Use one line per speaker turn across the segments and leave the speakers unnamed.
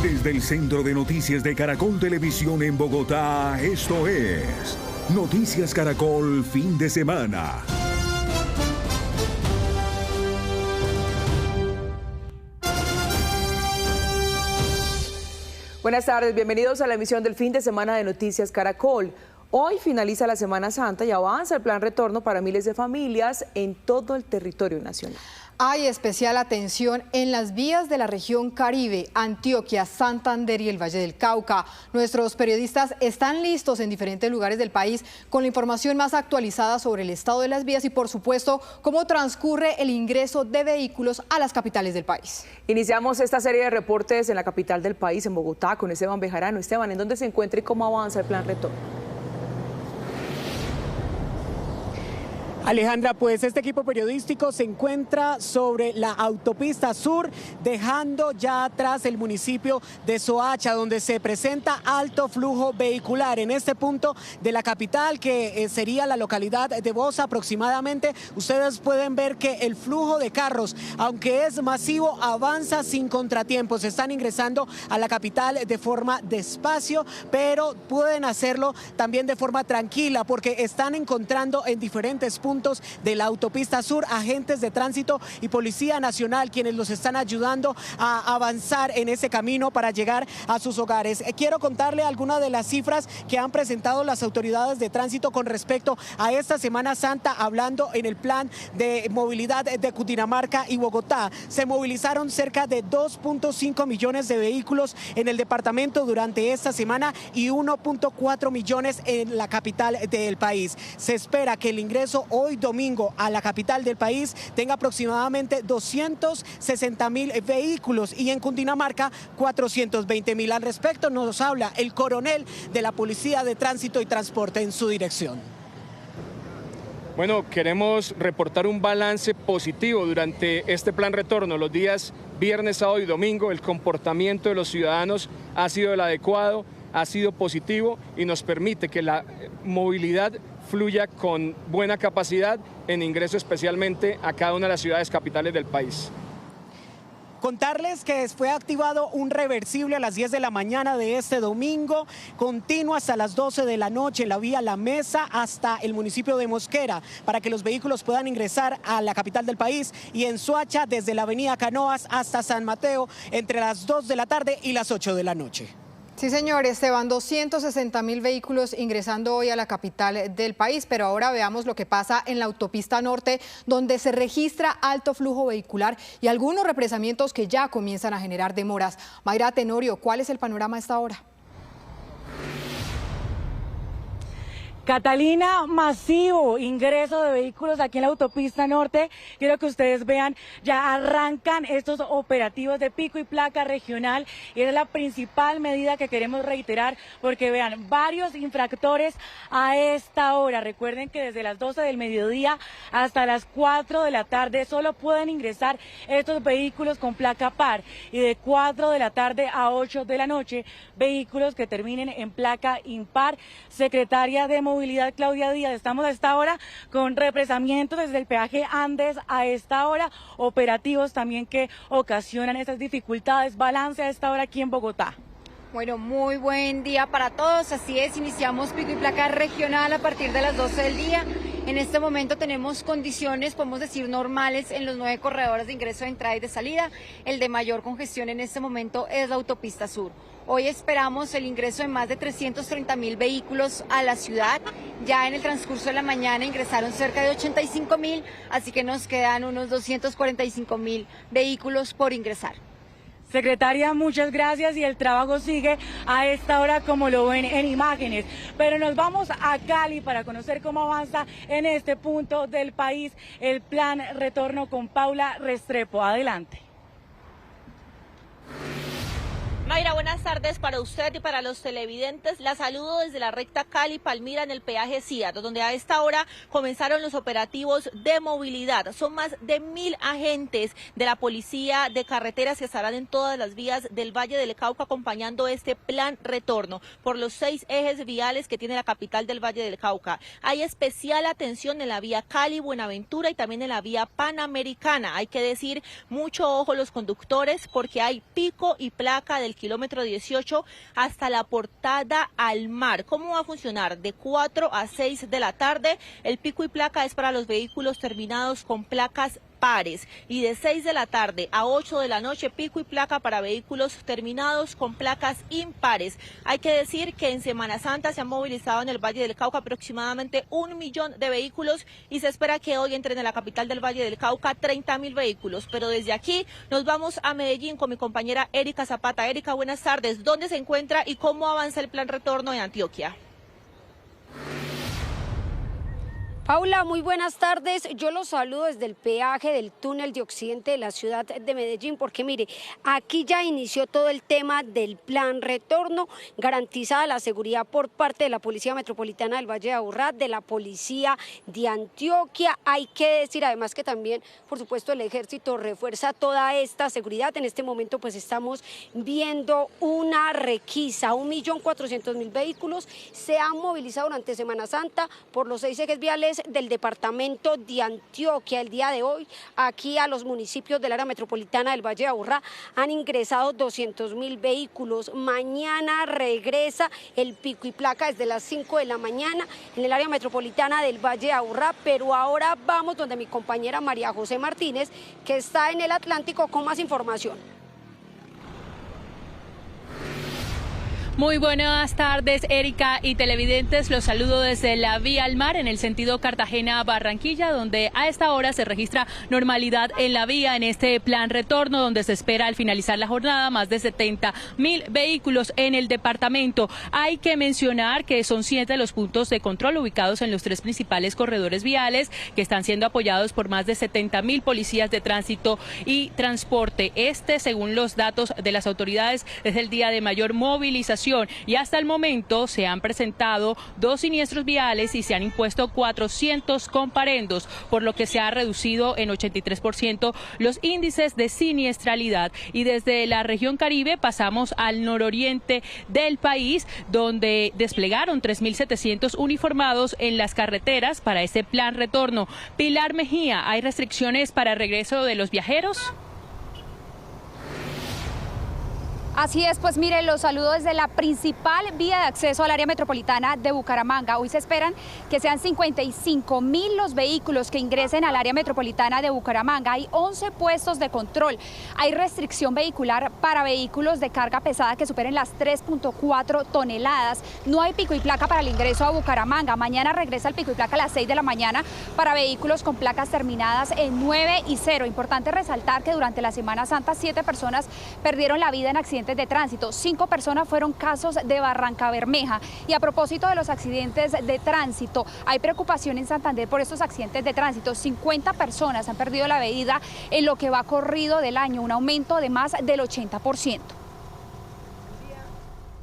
Desde el Centro de Noticias de Caracol Televisión en Bogotá, esto es Noticias Caracol Fin de Semana.
Buenas tardes, bienvenidos a la emisión del fin de semana de Noticias Caracol. Hoy finaliza la Semana Santa y avanza el plan retorno para miles de familias en todo el territorio nacional.
Hay especial atención en las vías de la región Caribe, Antioquia, Santander y el Valle del Cauca. Nuestros periodistas están listos en diferentes lugares del país con la información más actualizada sobre el estado de las vías y, por supuesto, cómo transcurre el ingreso de vehículos a las capitales del país.
Iniciamos esta serie de reportes en la capital del país, en Bogotá, con Esteban Bejarano. Esteban, ¿en dónde se encuentra y cómo avanza el plan retorno?
Alejandra, pues este equipo periodístico se encuentra sobre la autopista sur, dejando ya atrás el municipio de Soacha, donde se presenta alto flujo vehicular. En este punto de la capital, que sería la localidad de Bosa aproximadamente, ustedes pueden ver que el flujo de carros, aunque es masivo, avanza sin contratiempos. Están ingresando a la capital de forma despacio, pero pueden hacerlo también de forma tranquila, porque están encontrando en diferentes puntos de la autopista sur agentes de tránsito y Policía Nacional quienes los están ayudando a avanzar en ese camino para llegar a sus hogares. Quiero contarle algunas de las cifras que han presentado las autoridades de tránsito con respecto a esta Semana Santa, hablando en el plan de movilidad de Cundinamarca y Bogotá. Se movilizaron cerca de 2.5 millones de vehículos en el departamento durante esta semana y 1.4 millones en la capital del país. Se espera que el ingreso hoy domingo a la capital del país tenga aproximadamente 260.000 vehículos y en Cundinamarca 420.000. Al respecto nos habla el coronel de la Policía de Tránsito y Transporte en su dirección.
Bueno, queremos reportar un balance positivo durante este plan retorno. Los días viernes, sábado y domingo, el comportamiento de los ciudadanos ha sido el adecuado, ha sido positivo y nos permite que la movilidad fluya con buena capacidad en ingreso especialmente a cada una de las ciudades capitales del país.
Contarles que fue activado un reversible a las 10 de la mañana de este domingo, continuo hasta las 12 de la noche en la vía La Mesa hasta el municipio de Mosquera, para que los vehículos puedan ingresar a la capital del país, y en Soacha desde la avenida Canoas hasta San Mateo entre las 2 de la tarde y las 8 de la noche.
Sí, señor Esteban, 260.000 vehículos ingresando hoy a la capital del país, pero ahora veamos lo que pasa en la autopista norte, donde se registra alto flujo vehicular y algunos represamientos que ya comienzan a generar demoras. Mayra Tenorio, ¿cuál es el panorama a esta hora?
Catalina, masivo ingreso de vehículos aquí en la autopista norte. Quiero que ustedes vean, ya arrancan estos operativos de pico y placa regional y es la principal medida que queremos reiterar porque vean, varios infractores a esta hora. Recuerden que desde las 12 del mediodía hasta las 4 de la tarde solo pueden ingresar estos vehículos con placa par y de 4 de la tarde a 8 de la noche vehículos que terminen en placa impar. Secretaria de Movilidad Claudia Díaz, estamos a esta hora con represamientos desde el peaje Andes a esta hora, operativos también que ocasionan esas dificultades. Balance a esta hora aquí en Bogotá.
Bueno, muy buen día para todos, así es, iniciamos pico y placa regional a partir de las 12 del día. En este momento tenemos condiciones, podemos decir, normales en los 9 corredores de ingreso, de entrada y de salida. El de mayor congestión en este momento es la autopista sur. Hoy esperamos el ingreso de más de 330.000 vehículos a la ciudad. Ya en el transcurso de la mañana ingresaron cerca de 85.000, así que nos quedan unos 245.000 vehículos por ingresar.
Secretaria, muchas gracias y el trabajo sigue a esta hora como lo ven en imágenes. Pero nos vamos a Cali para conocer cómo avanza en este punto del país el plan retorno con Paula Restrepo. Adelante.
Mayra, buenas tardes. tardes para usted y para los televidentes. La saludo desde la recta Cali-Palmira en el peaje Ciar, donde a esta hora comenzaron los operativos de movilidad. Son más de 1000 agentes de la Policía de Carreteras que estarán en todas las vías del Valle del Cauca acompañando este plan retorno por los 6 ejes viales que tiene la capital del Valle del Cauca. Hay especial atención en la vía Cali-Buenaventura y también en la vía Panamericana. Hay que decir mucho ojo los conductores porque hay pico y placa del kilómetro 18 hasta la Portada al Mar. ¿Cómo va a funcionar? De 4 a 6 de la tarde, el pico y placa es para los vehículos terminados con placas pares, y de 6 de la tarde a 8 de la noche, pico y placa para vehículos terminados con placas impares. Hay que decir que en Semana Santa se han movilizado en el Valle del Cauca aproximadamente 1 millón de vehículos y se espera que hoy entren en la capital del Valle del Cauca 30.000 vehículos. Pero desde aquí nos vamos a Medellín con mi compañera Erika Zapata. Erika, buenas tardes. ¿Dónde se encuentra y cómo avanza el plan retorno en Antioquia?
Paula, muy buenas tardes. Yo los saludo desde el peaje del túnel de occidente de la ciudad de Medellín, porque mire, aquí ya inició todo el tema del plan retorno, garantizada la seguridad por parte de la Policía Metropolitana del Valle de Aburrá, de la Policía de Antioquia. Hay que decir además que también, por supuesto, el Ejército refuerza toda esta seguridad. En este momento pues estamos viendo una requisa, 1.400.000 vehículos se han movilizado durante Semana Santa por los 6 ejes viales del departamento de Antioquia. El día de hoy, aquí a los municipios del área metropolitana del Valle de Aburrá han ingresado 200.000 vehículos. Mañana regresa el pico y placa desde las 5 de la mañana en el área metropolitana del Valle de Aburrá, pero ahora vamos donde mi compañera María José Martínez, que está en el Atlántico con más información.
Muy buenas tardes, Erika y televidentes. Los saludo desde la vía al mar en el sentido Cartagena-Barranquilla, donde a esta hora se registra normalidad en la vía en este plan retorno, donde se espera al finalizar la jornada más de 70.000 vehículos en el departamento. Hay que mencionar que son 7 los puntos de control ubicados en los 3 principales corredores viales que están siendo apoyados por más de 70.000 policías de tránsito y transporte. Este, según los datos de las autoridades, es el día de mayor movilización. Y hasta el momento se han presentado 2 siniestros viales y se han impuesto 400 comparendos, por lo que se ha reducido en 83% los índices de siniestralidad. Y desde la región Caribe pasamos al nororiente del país, donde desplegaron 3.700 uniformados en las carreteras para ese plan retorno. Pilar Mejía, ¿hay restricciones para el regreso de los viajeros?
Así es, pues mire, los saludo desde la principal vía de acceso al área metropolitana de Bucaramanga. Hoy se esperan que sean 55.000 los vehículos que ingresen al área metropolitana de Bucaramanga. Hay 11 puestos de control. Hay restricción vehicular para vehículos de carga pesada que superen las 3.4 toneladas. No hay pico y placa para el ingreso a Bucaramanga. Mañana regresa el pico y placa a las 6 de la mañana para vehículos con placas terminadas en 9 y 0. Importante resaltar que durante la Semana Santa 7 personas perdieron la vida en accidentes de tránsito. 5 personas fueron casos de Barrancabermeja. Y a propósito de los accidentes de tránsito, hay preocupación en Santander por estos accidentes de tránsito. 50 personas han perdido la vida en lo que va corrido del año, un aumento de más del 80%.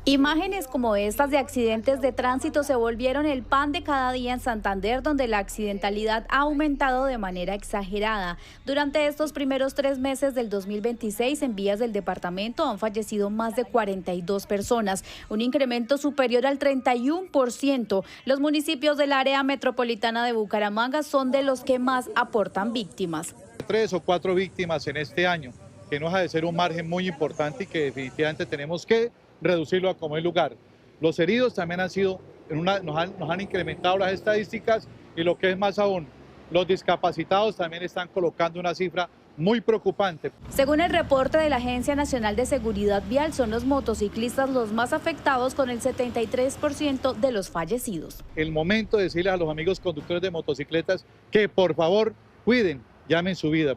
Imágenes como estas de accidentes de tránsito se volvieron el pan de cada día en Santander, donde la accidentalidad ha aumentado de manera exagerada. Durante estos primeros 3 meses del 2026, en vías del departamento han fallecido más de 42 personas, un incremento superior al 31%. Los municipios del área metropolitana de Bucaramanga son de los que más aportan víctimas.
3 o 4 víctimas en este año, que no deja de ser un margen muy importante y que definitivamente tenemos que reducirlo a como es lugar. Los heridos también han sido, nos han incrementado las estadísticas, y lo que es más aún, los discapacitados también están colocando una cifra muy preocupante.
Según el reporte de la Agencia Nacional de Seguridad Vial, son los motociclistas los más afectados, con el 73% de los fallecidos.
El momento de decirles a los amigos conductores de motocicletas que por favor cuiden, llamen su vida.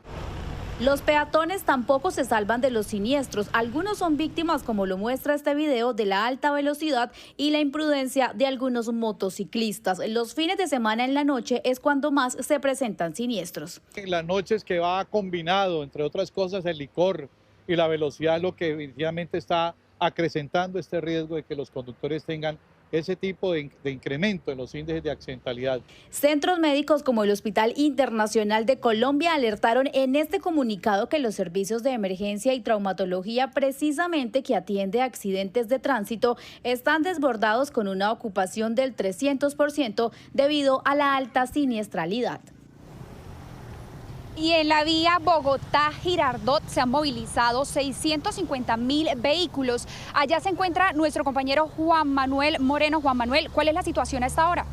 Los peatones tampoco se salvan de los siniestros. Algunos son víctimas, como lo muestra este video, de la alta velocidad y la imprudencia de algunos motociclistas. Los fines de semana en la noche es cuando más se presentan siniestros.
En las noches que va combinado, entre otras cosas, el licor y la velocidad, lo que definitivamente está acrecentando este riesgo de que los conductores tengan ese tipo de incremento en los índices de accidentalidad.
Centros médicos como el Hospital Internacional de Colombia alertaron en este comunicado que los servicios de emergencia y traumatología, precisamente que atiende accidentes de tránsito, están desbordados con una ocupación del 300% debido a la alta siniestralidad.
Y en la vía Bogotá-Girardot se han movilizado 650.000 vehículos. Allá se encuentra nuestro compañero Juan Manuel Moreno. Juan Manuel, ¿cuál es la situación a esta hora?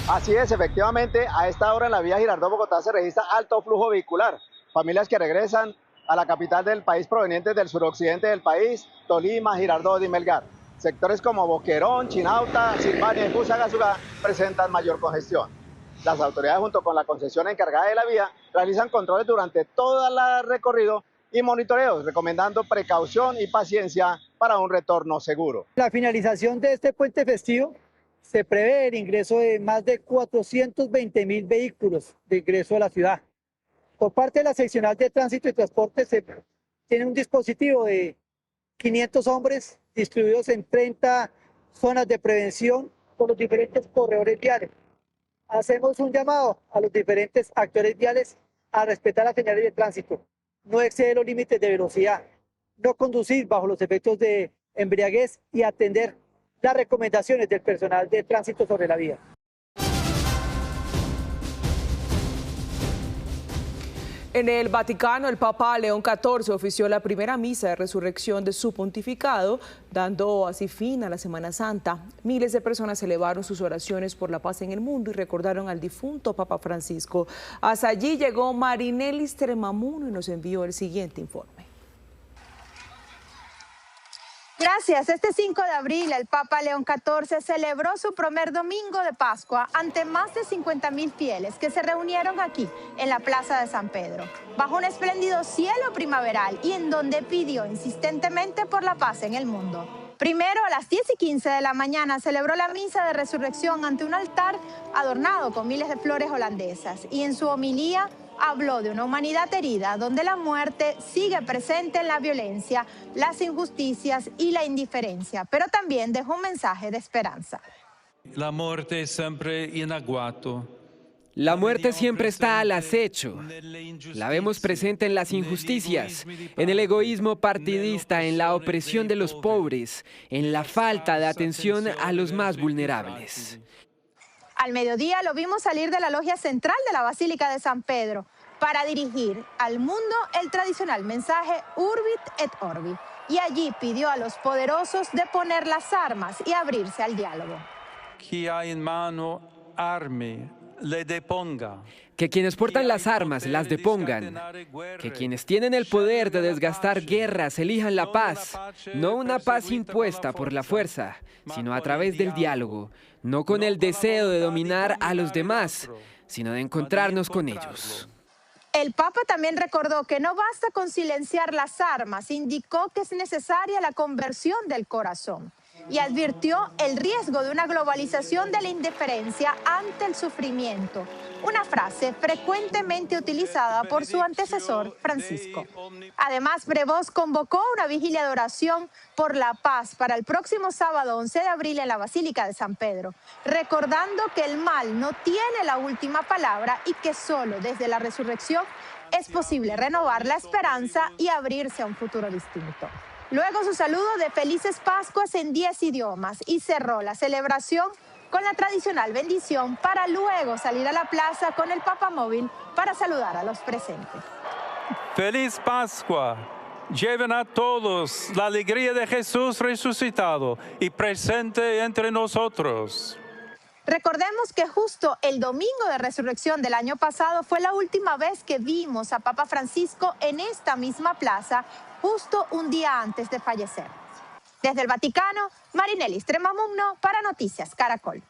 Así es, efectivamente, a esta hora en la vía Girardot-Bogotá se registra alto flujo vehicular. Familias que regresan a la capital del país provenientes del suroccidente del país, Tolima, Girardot y Melgar. Sectores como Boquerón, Chinauta, Silvania y Fusagasugá presentan mayor congestión. Las autoridades, junto con la concesión encargada de la vía, realizan controles durante todo el recorrido y monitoreos, recomendando precaución y paciencia para un retorno seguro.
La finalización de este puente festivo se prevé el ingreso de más de 420.000 vehículos de ingreso a la ciudad. Por parte de la seccional de tránsito y transporte se tiene un dispositivo de 500 hombres distribuidos en 30 zonas de prevención por los diferentes corredores viales. Hacemos un llamado a los diferentes actores viales a respetar las señales de tránsito, no exceder los límites de velocidad, no conducir bajo los efectos de embriaguez y atender las recomendaciones del personal de tránsito sobre la vía.
En el Vaticano, el Papa León XIV ofició la primera misa de resurrección de su pontificado, dando así fin a la Semana Santa. Miles de personas elevaron sus oraciones por la paz en el mundo y recordaron al difunto Papa Francisco. Hasta allí llegó Marinelis Tremamuno y nos envió el siguiente informe.
Gracias. Este 5 de abril, el Papa León XIV celebró su primer domingo de Pascua ante más de 50.000 fieles que se reunieron aquí, en la Plaza de San Pedro, bajo un espléndido cielo primaveral y en donde pidió insistentemente por la paz en el mundo. Primero, a las 10:15 de la mañana, celebró la misa de resurrección ante un altar adornado con miles de flores holandesas y en su homilía habló de una humanidad herida donde la muerte sigue presente en la violencia, las injusticias y la indiferencia, pero también dejó un mensaje de esperanza.
La muerte siempre in agguato.
La muerte siempre está al acecho. La vemos presente en las injusticias, en el egoísmo partidista, en la opresión de los pobres, en la falta de atención a los más vulnerables.
Al mediodía lo vimos salir de la logia central de la Basílica de San Pedro para dirigir al mundo el tradicional mensaje Urbit et Orbi. Y allí pidió a los poderosos de poner las armas y abrirse al diálogo.
Chi ha in mano armi, le deponga.
Que quienes portan las armas las depongan. Que quienes tienen el poder de desgastar guerras elijan la paz. No una paz impuesta por la fuerza, sino a través del diálogo. No con el deseo de dominar a los demás, sino de encontrarnos con ellos.
El Papa también recordó que no basta con silenciar las armas, indicó que es necesaria la conversión del corazón y advirtió el riesgo de una globalización de la indiferencia ante el sufrimiento, una frase frecuentemente utilizada por su antecesor Francisco. Además, Prevost convocó una vigilia de oración por la paz para el próximo sábado 11 de abril en la Basílica de San Pedro, recordando que el mal no tiene la última palabra y que solo desde la resurrección es posible renovar la esperanza y abrirse a un futuro distinto. Luego su saludo de Felices Pascuas en 10 idiomas y cerró la celebración con la tradicional bendición para luego salir a la plaza con el papamóvil para saludar a los presentes.
¡Feliz Pascua! Lleven a todos la alegría de Jesús resucitado y presente entre nosotros.
Recordemos que justo el domingo de resurrección del año pasado fue la última vez que vimos a Papa Francisco en esta misma plaza, justo un día antes de fallecer. Desde el Vaticano, Marinelis Tremamuno para Noticias Caracol.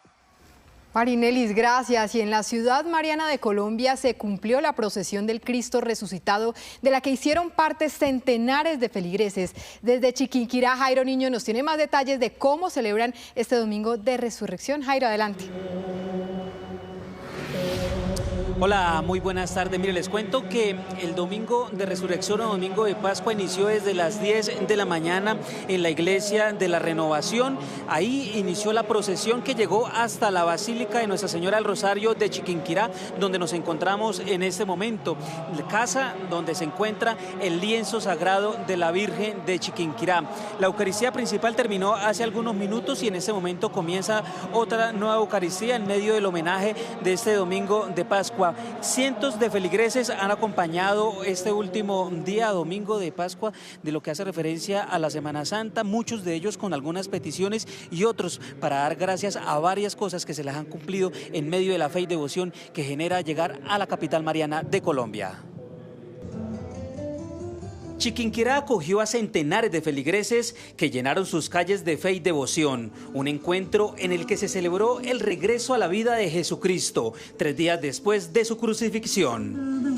Marinelis, gracias. Y en la ciudad mariana de Colombia se cumplió la procesión del Cristo resucitado, de la que hicieron parte centenares de feligreses. Desde Chiquinquirá, Jairo Niño nos tiene más detalles de cómo celebran este domingo de resurrección. Jairo, adelante.
Hola, muy buenas tardes. Mire, les cuento que el domingo de Resurrección o domingo de Pascua inició desde las 10 de la mañana en la iglesia de la Renovación. Ahí inició la procesión que llegó hasta la Basílica de Nuestra Señora del Rosario de Chiquinquirá, donde nos encontramos en este momento. La casa donde se encuentra el lienzo sagrado de la Virgen de Chiquinquirá. La Eucaristía principal terminó hace algunos minutos y en este momento comienza otra nueva Eucaristía en medio del homenaje de este domingo de Pascua. Cientos de feligreses han acompañado este último día, domingo de Pascua, de lo que hace referencia a la Semana Santa, muchos de ellos con algunas peticiones y otros para dar gracias a varias cosas que se les han cumplido en medio de la fe y devoción que genera llegar a la capital mariana de Colombia. Chiquinquirá acogió a centenares de feligreses que llenaron sus calles de fe y devoción, un encuentro en el que se celebró el regreso a la vida de Jesucristo, 3 días después de su crucifixión.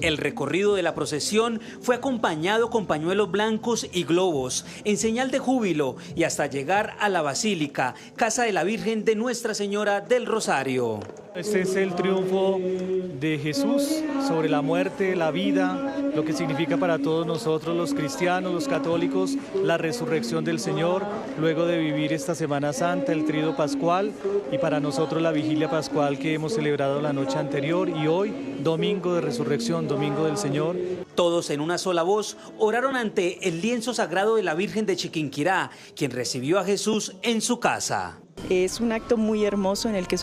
El recorrido de la procesión fue acompañado con pañuelos blancos y globos, en señal de júbilo, y hasta llegar a la Basílica, casa de la Virgen de Nuestra Señora del Rosario.
Este es el triunfo de Jesús sobre la muerte, la vida, lo que significa para todos nosotros los cristianos, los católicos, la resurrección del Señor, luego de vivir esta Semana Santa, el Tríodo Pascual, y para nosotros la Vigilia Pascual que hemos celebrado la noche anterior, y hoy, domingo de resurrección, domingo del Señor.
Todos en una sola voz oraron ante el lienzo sagrado de la Virgen de Chiquinquirá, quien recibió a Jesús en su casa.
Es un acto muy hermoso en el que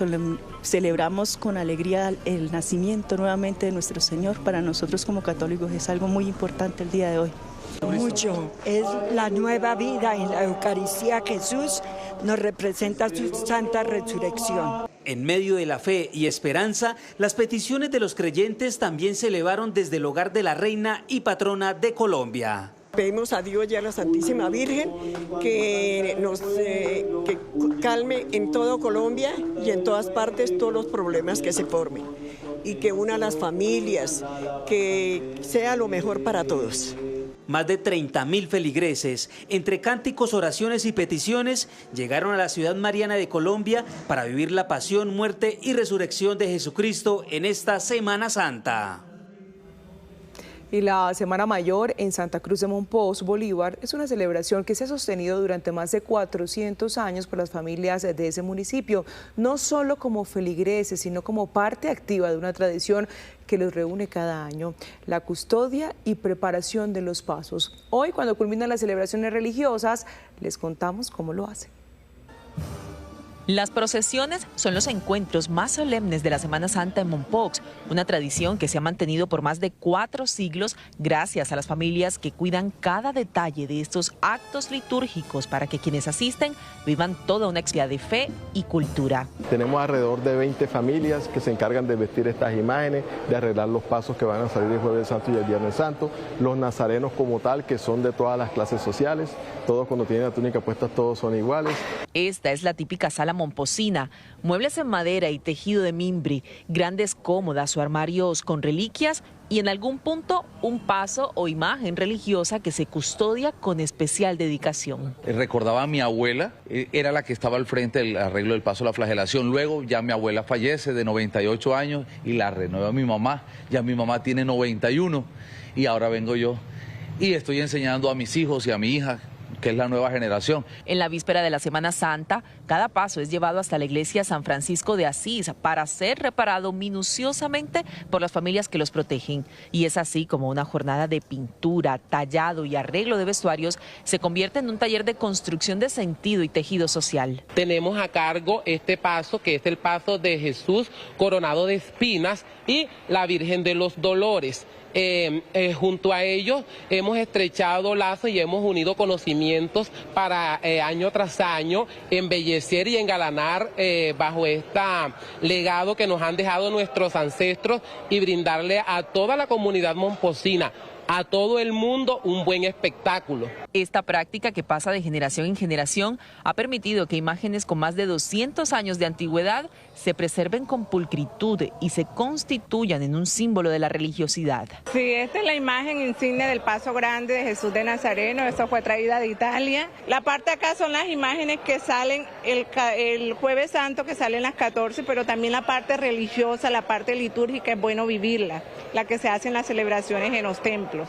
celebramos con alegría el nacimiento nuevamente de nuestro Señor. Para nosotros como católicos es algo muy importante el día de hoy.
Mucho, es la nueva vida en la Eucaristía. Jesús nos representa su santa resurrección.
En medio de la fe y esperanza, las peticiones de los creyentes también se elevaron desde el hogar de la reina y patrona de Colombia.
Pedimos a Dios y a la Santísima Virgen que nos que calme en todo Colombia y en todas partes todos los problemas que se formen y que una a las familias, que sea lo mejor para todos.
Más de 30.000 feligreses, entre cánticos, oraciones y peticiones, llegaron a la ciudad mariana de Colombia para vivir la pasión, muerte y resurrección de Jesucristo en esta Semana Santa.
Y la Semana Mayor en Santa Cruz de Mompox, Bolívar, es una celebración que se ha sostenido durante más de 400 años por las familias de ese municipio, no solo como feligreses, sino como parte activa de una tradición que los reúne cada año, la custodia y preparación de los pasos. Hoy, cuando culminan las celebraciones religiosas, les contamos cómo lo hacen.
Las procesiones son los encuentros más solemnes de la Semana Santa en Mompox, una tradición que se ha mantenido por más de 4 siglos gracias a las familias que cuidan cada detalle de estos actos litúrgicos para que quienes asisten vivan toda una experiencia de fe y cultura.
Tenemos alrededor de 20 familias que se encargan de vestir estas imágenes, de arreglar los pasos que van a salir el Jueves Santo y el Viernes Santo, los nazarenos como tal, que son de todas las clases sociales, todos cuando tienen la túnica puesta todos son iguales.
Esta es la típica sala momposina, muebles en madera y tejido de mimbre, grandes cómodas o armarios con reliquias y en algún punto un paso o imagen religiosa que se custodia con especial dedicación.
Recordaba a mi abuela, era la que estaba al frente del arreglo del paso de la flagelación. Luego ya mi abuela fallece de 98 años y la renueva mi mamá. Ya mi mamá tiene 91 y ahora vengo yo y estoy enseñando a mis hijos y a mi hija, que es la nueva generación.
En la víspera de la Semana Santa, cada paso es llevado hasta la iglesia San Francisco de Asís para ser reparado minuciosamente por las familias que los protegen. Y es así como una jornada de pintura, tallado y arreglo de vestuarios se convierte en un taller de construcción de sentido y tejido social.
Tenemos a cargo este paso, que es el paso de Jesús coronado de espinas y la Virgen de los Dolores. Junto a ellos hemos estrechado lazos y hemos unido conocimientos para año tras año embellecer y engalanar bajo este legado que nos han dejado nuestros ancestros y brindarle a toda la comunidad momposina a todo el mundo un buen espectáculo.
Esta práctica, que pasa de generación en generación, ha permitido que imágenes con más de 200 años de antigüedad se preserven con pulcritud y se constituyan en un símbolo de la religiosidad.
Sí, esta es la imagen insignia del Paso Grande de Jesús de Nazareno. Esto fue traída de Italia. La parte de acá son las imágenes que salen el Jueves Santo, que salen las 14, pero también la parte religiosa, la parte litúrgica, es bueno vivirla, la que se hace en las celebraciones en los templos.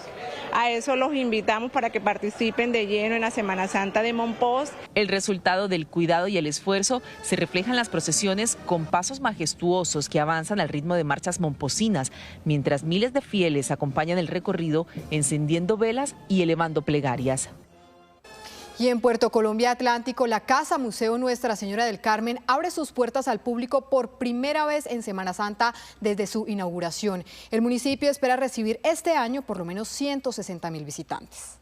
A eso los invitamos para que participen de lleno en la Semana Santa de Mompox.
El resultado del cuidado y el esfuerzo se refleja en las procesiones con pasos majestuosos que avanzan al ritmo de marchas momposinas, mientras miles de fieles acompañan el recorrido encendiendo velas y elevando plegarias.
Y en Puerto Colombia Atlántico, la Casa Museo Nuestra Señora del Carmen abre sus puertas al público por primera vez en Semana Santa desde su inauguración. El municipio espera recibir este año por lo menos 160.000 visitantes.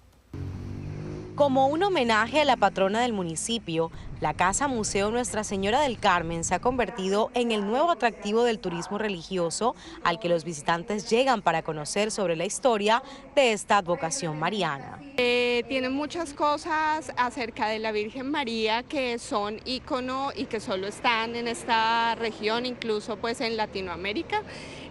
Como un homenaje a la patrona del municipio, la Casa Museo Nuestra Señora del Carmen se ha convertido en el nuevo atractivo del turismo religioso al que los visitantes llegan para conocer sobre la historia de esta advocación mariana.
Tiene muchas cosas acerca de la Virgen María que son ícono y que solo están en esta región, incluso pues en Latinoamérica.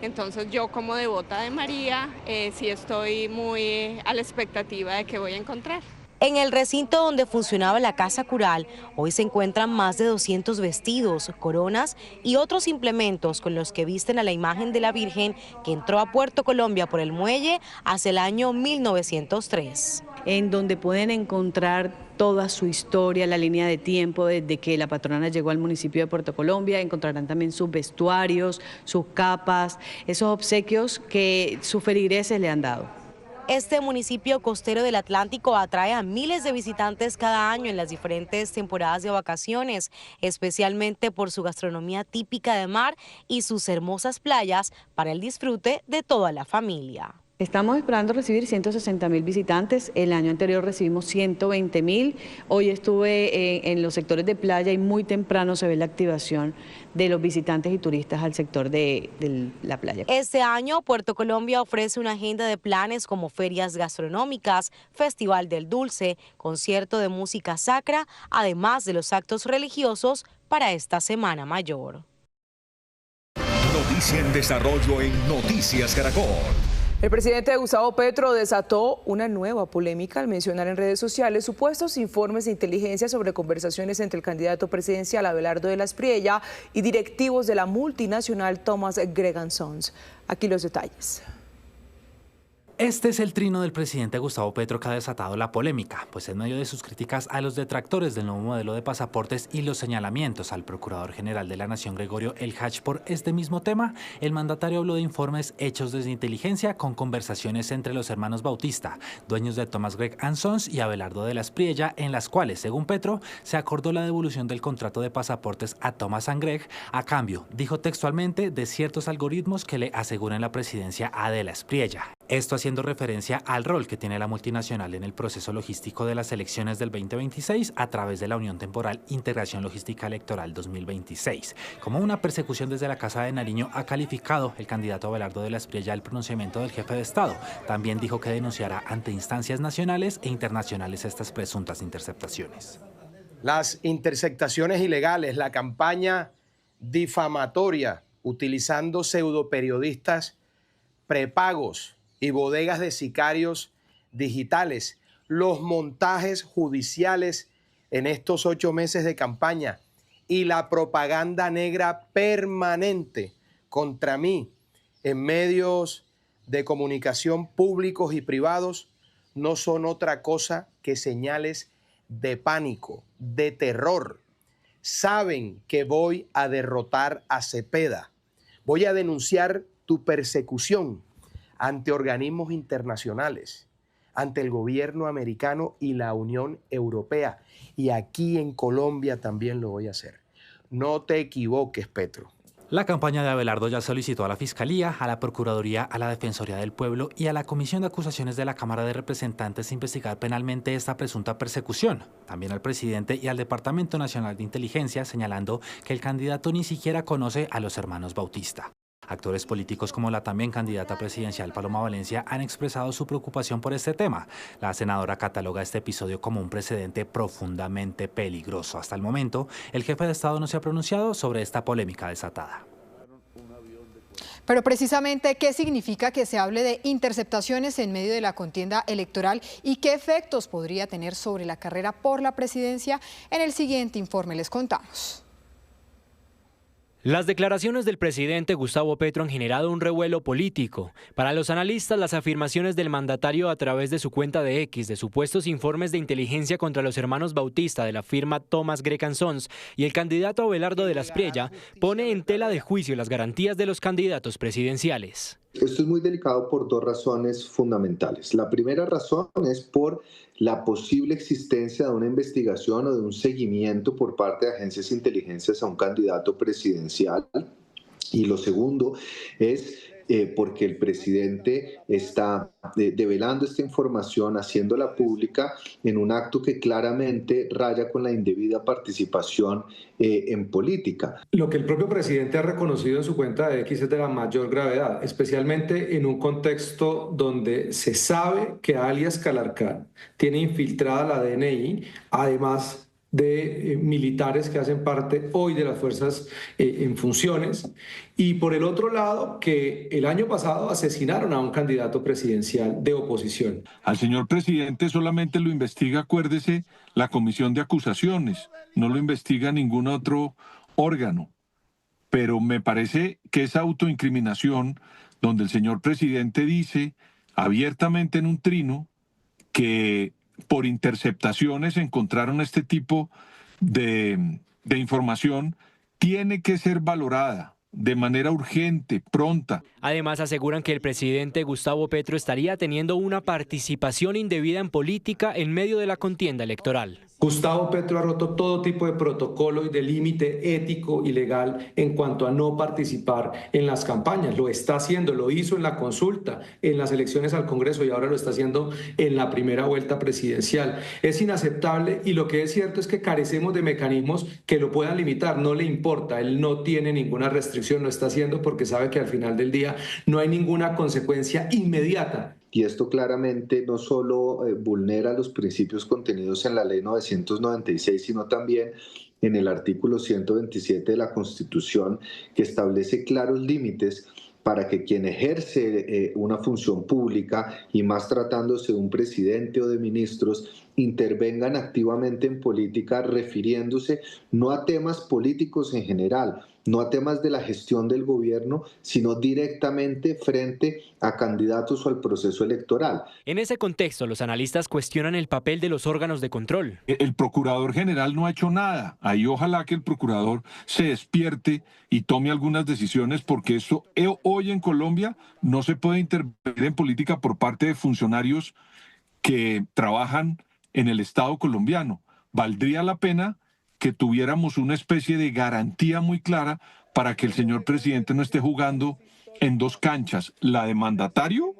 Entonces yo, como devota de María, sí estoy muy a la expectativa de qué voy a encontrar.
En el recinto donde funcionaba la Casa Cural, hoy se encuentran más de 200 vestidos, coronas y otros implementos con los que visten a la imagen de la Virgen que entró a Puerto Colombia por el muelle hacia el año 1903.
En donde pueden encontrar toda su historia, la línea de tiempo desde que la patrona llegó al municipio de Puerto Colombia. Encontrarán también sus vestuarios, sus capas, esos obsequios que sus feligreses le han dado.
Este municipio costero del Atlántico atrae a miles de visitantes cada año en las diferentes temporadas de vacaciones, especialmente por su gastronomía típica de mar y sus hermosas playas para el disfrute de toda la familia.
Estamos esperando recibir 160.000 visitantes, el año anterior recibimos 120.000, hoy estuve en los sectores de playa y muy temprano se ve la activación de los visitantes y turistas al sector de la playa.
Este año Puerto Colombia ofrece una agenda de planes como ferias gastronómicas, Festival del Dulce, concierto de música sacra, además de los actos religiosos para esta Semana Mayor.
Noticia en desarrollo en Noticias Caracol.
El presidente Gustavo Petro desató una nueva polémica al mencionar en redes sociales supuestos informes de inteligencia sobre conversaciones entre el candidato presidencial Abelardo de la Espriella y directivos de la multinacional Thomas Gregan Sons. Aquí los detalles.
Este es el trino del presidente Gustavo Petro que ha desatado la polémica, pues en medio de sus críticas a los detractores del nuevo modelo de pasaportes y los señalamientos al Procurador General de la Nación Gregorio El Hach por este mismo tema, el mandatario habló de informes hechos desde inteligencia con conversaciones entre los hermanos Bautista, dueños de Thomas Gregan Sons y Abelardo de la Espriella, en las cuales, según Petro, se acordó la devolución del contrato de pasaportes a Thomas Greg a cambio, dijo textualmente, de ciertos algoritmos que le aseguran la presidencia a de la Espriella. Esto haciendo referencia al rol que tiene la multinacional en el proceso logístico de las elecciones del 2026 a través de la Unión Temporal Integración Logística Electoral 2026. Como una persecución desde la Casa de Nariño ha calificado el candidato Abelardo de la Espriella el pronunciamiento del jefe de Estado. También dijo que denunciará ante instancias nacionales e internacionales estas presuntas interceptaciones.
Las interceptaciones ilegales, la campaña difamatoria utilizando pseudoperiodistas prepagos y bodegas de sicarios digitales, los montajes judiciales en estos 8 meses de campaña y la propaganda negra permanente contra mí en medios de comunicación públicos y privados no son otra cosa que señales de pánico, de terror. Saben que voy a derrotar a Cepeda, voy a denunciar tu persecución ante organismos internacionales, ante el gobierno americano y la Unión Europea. Y aquí en Colombia también lo voy a hacer. No te equivoques, Petro.
La campaña de Abelardo ya solicitó a la Fiscalía, a la Procuraduría, a la Defensoría del Pueblo y a la Comisión de Acusaciones de la Cámara de Representantes investigar penalmente esta presunta persecución. También al presidente y al Departamento Nacional de Inteligencia, señalando que el candidato ni siquiera conoce a los hermanos Bautista. Actores políticos como la también candidata presidencial Paloma Valencia han expresado su preocupación por este tema. La senadora cataloga este episodio como un precedente profundamente peligroso. Hasta el momento, el jefe de Estado no se ha pronunciado sobre esta polémica desatada.
Pero precisamente, ¿qué significa que se hable de interceptaciones en medio de la contienda electoral y qué efectos podría tener sobre la carrera por la presidencia? En el siguiente informe les contamos.
Las declaraciones del presidente Gustavo Petro han generado un revuelo político. Para los analistas, las afirmaciones del mandatario a través de su cuenta de X de supuestos informes de inteligencia contra los hermanos Bautista de la firma Thomas Grechan Sons y el candidato Abelardo de la Espriella pone en tela de juicio las garantías de los candidatos presidenciales.
Esto es muy delicado por dos razones fundamentales. La primera razón es por la posible existencia de una investigación o de un seguimiento por parte de agencias de inteligencia a un candidato presidencial. Y lo segundo es porque el presidente está develando esta información, haciéndola pública en un acto que claramente raya con la indebida participación en política.
Lo que el propio presidente ha reconocido en su cuenta de X es de la mayor gravedad, especialmente en un contexto donde se sabe que alias Calarcán tiene infiltrada la DNI, además de militares que hacen parte hoy de las fuerzas en funciones, y por el otro lado que el año pasado asesinaron a un candidato presidencial de oposición.
Al señor presidente solamente lo investiga, acuérdese, la Comisión de Acusaciones, no lo investiga ningún otro órgano. Pero me parece que esa autoincriminación, donde el señor presidente dice abiertamente en un trino que por interceptaciones encontraron este tipo de información, tiene que ser valorada de manera urgente, pronta.
Además, aseguran que el presidente Gustavo Petro estaría teniendo una participación indebida en política en medio de la contienda electoral.
Gustavo Petro ha roto todo tipo de protocolo y de límite ético y legal en cuanto a no participar en las campañas. Lo está haciendo, lo hizo en la consulta, en las elecciones al Congreso y ahora lo está haciendo en la primera vuelta presidencial. Es inaceptable y lo que es cierto es que carecemos de mecanismos que lo puedan limitar. No le importa, él no tiene ninguna restricción, lo está haciendo porque sabe que al final del día no hay ninguna consecuencia inmediata.
Y esto claramente no solo vulnera los principios contenidos en la Ley 996, sino también en el artículo 127 de la Constitución, que establece claros límites para que quien ejerce una función pública, y más tratándose de un presidente o de ministros, intervengan activamente en política refiriéndose no a temas políticos en general, no a temas de la gestión del gobierno, sino directamente frente a candidatos o al proceso electoral.
En ese contexto, los analistas cuestionan el papel de los órganos de control.
El procurador general no ha hecho nada. Ahí ojalá que el procurador se despierte y tome algunas decisiones, porque eso hoy en Colombia no se puede intervenir en política por parte de funcionarios que trabajan en el Estado colombiano. Valdría la pena que tuviéramos una especie de garantía muy clara para que el señor presidente no esté jugando en dos canchas, la de mandatario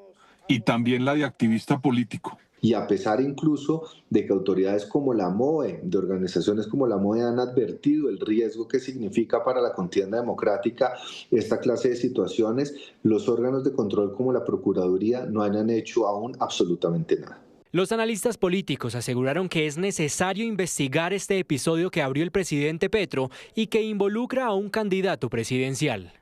y también la de activista político.
Y a pesar incluso de que autoridades como la MOE, de organizaciones como la MOE han advertido el riesgo que significa para la contienda democrática esta clase de situaciones, los órganos de control como la Procuraduría no han hecho aún absolutamente nada.
Los analistas políticos aseguraron que es necesario investigar este episodio que abrió el presidente Petro y que involucra a un candidato presidencial.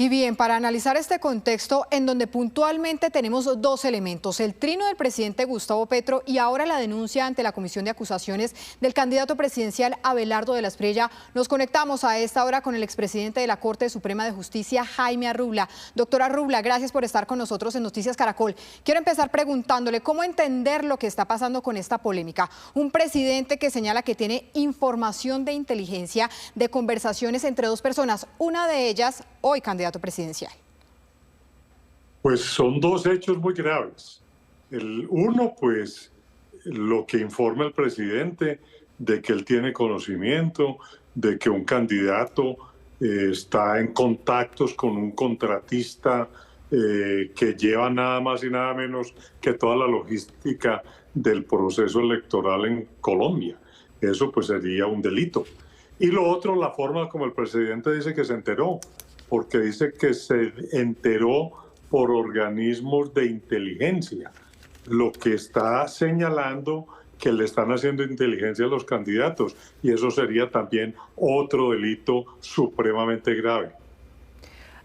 Y bien, para analizar este contexto en donde puntualmente tenemos dos elementos, el trino del presidente Gustavo Petro y ahora la denuncia ante la Comisión de Acusaciones del candidato presidencial Abelardo de la Espriella, nos conectamos a esta hora con el expresidente de la Corte Suprema de Justicia, Jaime Arrubla. Doctor Arrubla, gracias por estar con nosotros en Noticias Caracol. Quiero empezar preguntándole cómo entender lo que está pasando con esta polémica. Un presidente que señala que tiene información de inteligencia de conversaciones entre dos personas, una de ellas hoy candidato presidencial.
Pues son dos hechos muy graves. El uno, pues, lo que informa el presidente de que él tiene conocimiento de que un candidato está en contactos con un contratista que lleva nada más y nada menos que toda la logística del proceso electoral en Colombia. Eso pues sería un delito. Y lo otro, la forma como el presidente dice que se enteró. porque dice que se enteró por organismos de inteligencia, lo que está señalando que le están haciendo inteligencia a los candidatos, y eso sería también otro delito supremamente grave.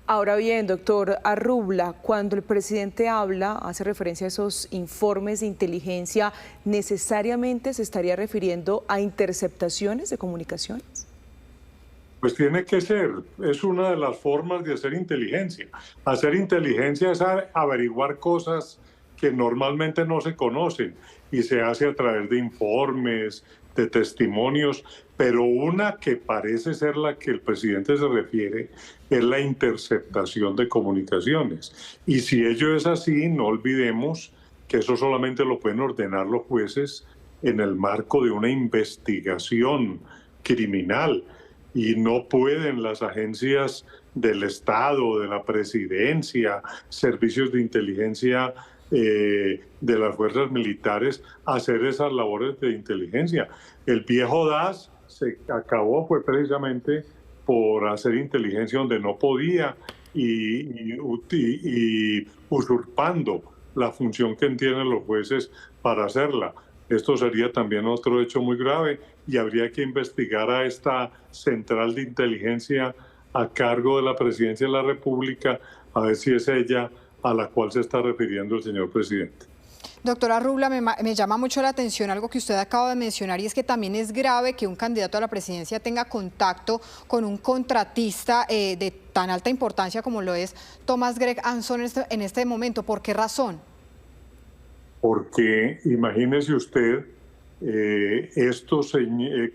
Ahora bien, doctor Arrubla, cuando el presidente habla, hace referencia a esos informes de inteligencia, ¿necesariamente se estaría refiriendo a interceptaciones de comunicaciones?
Pues tiene que ser, es una de las formas de hacer inteligencia. Hacer inteligencia es averiguar cosas que normalmente no se conocen y se hace a través de informes, de testimonios, pero una que parece ser la que el presidente se refiere es la interceptación de comunicaciones. Y si ello es así, no olvidemos que eso solamente lo pueden ordenar los jueces en el marco de una investigación criminal, y no pueden las agencias del Estado, de la presidencia, servicios de inteligencia de las fuerzas militares hacer esas labores de inteligencia. El viejo DAS se acabó fue precisamente por hacer inteligencia donde no podía y usurpando la función que tienen los jueces para hacerla. Esto sería también otro hecho muy grave y habría que investigar a esta central de inteligencia a cargo de la Presidencia de la República, a ver si es ella a la cual se está refiriendo el señor presidente.
Doctora Arrubla, me llama mucho la atención algo que usted acaba de mencionar, y es que también es grave que un candidato a la presidencia tenga contacto con un contratista de tan alta importancia como lo es Thomas Greg Anson en este momento. ¿Por qué razón?
Porque imagínese usted estos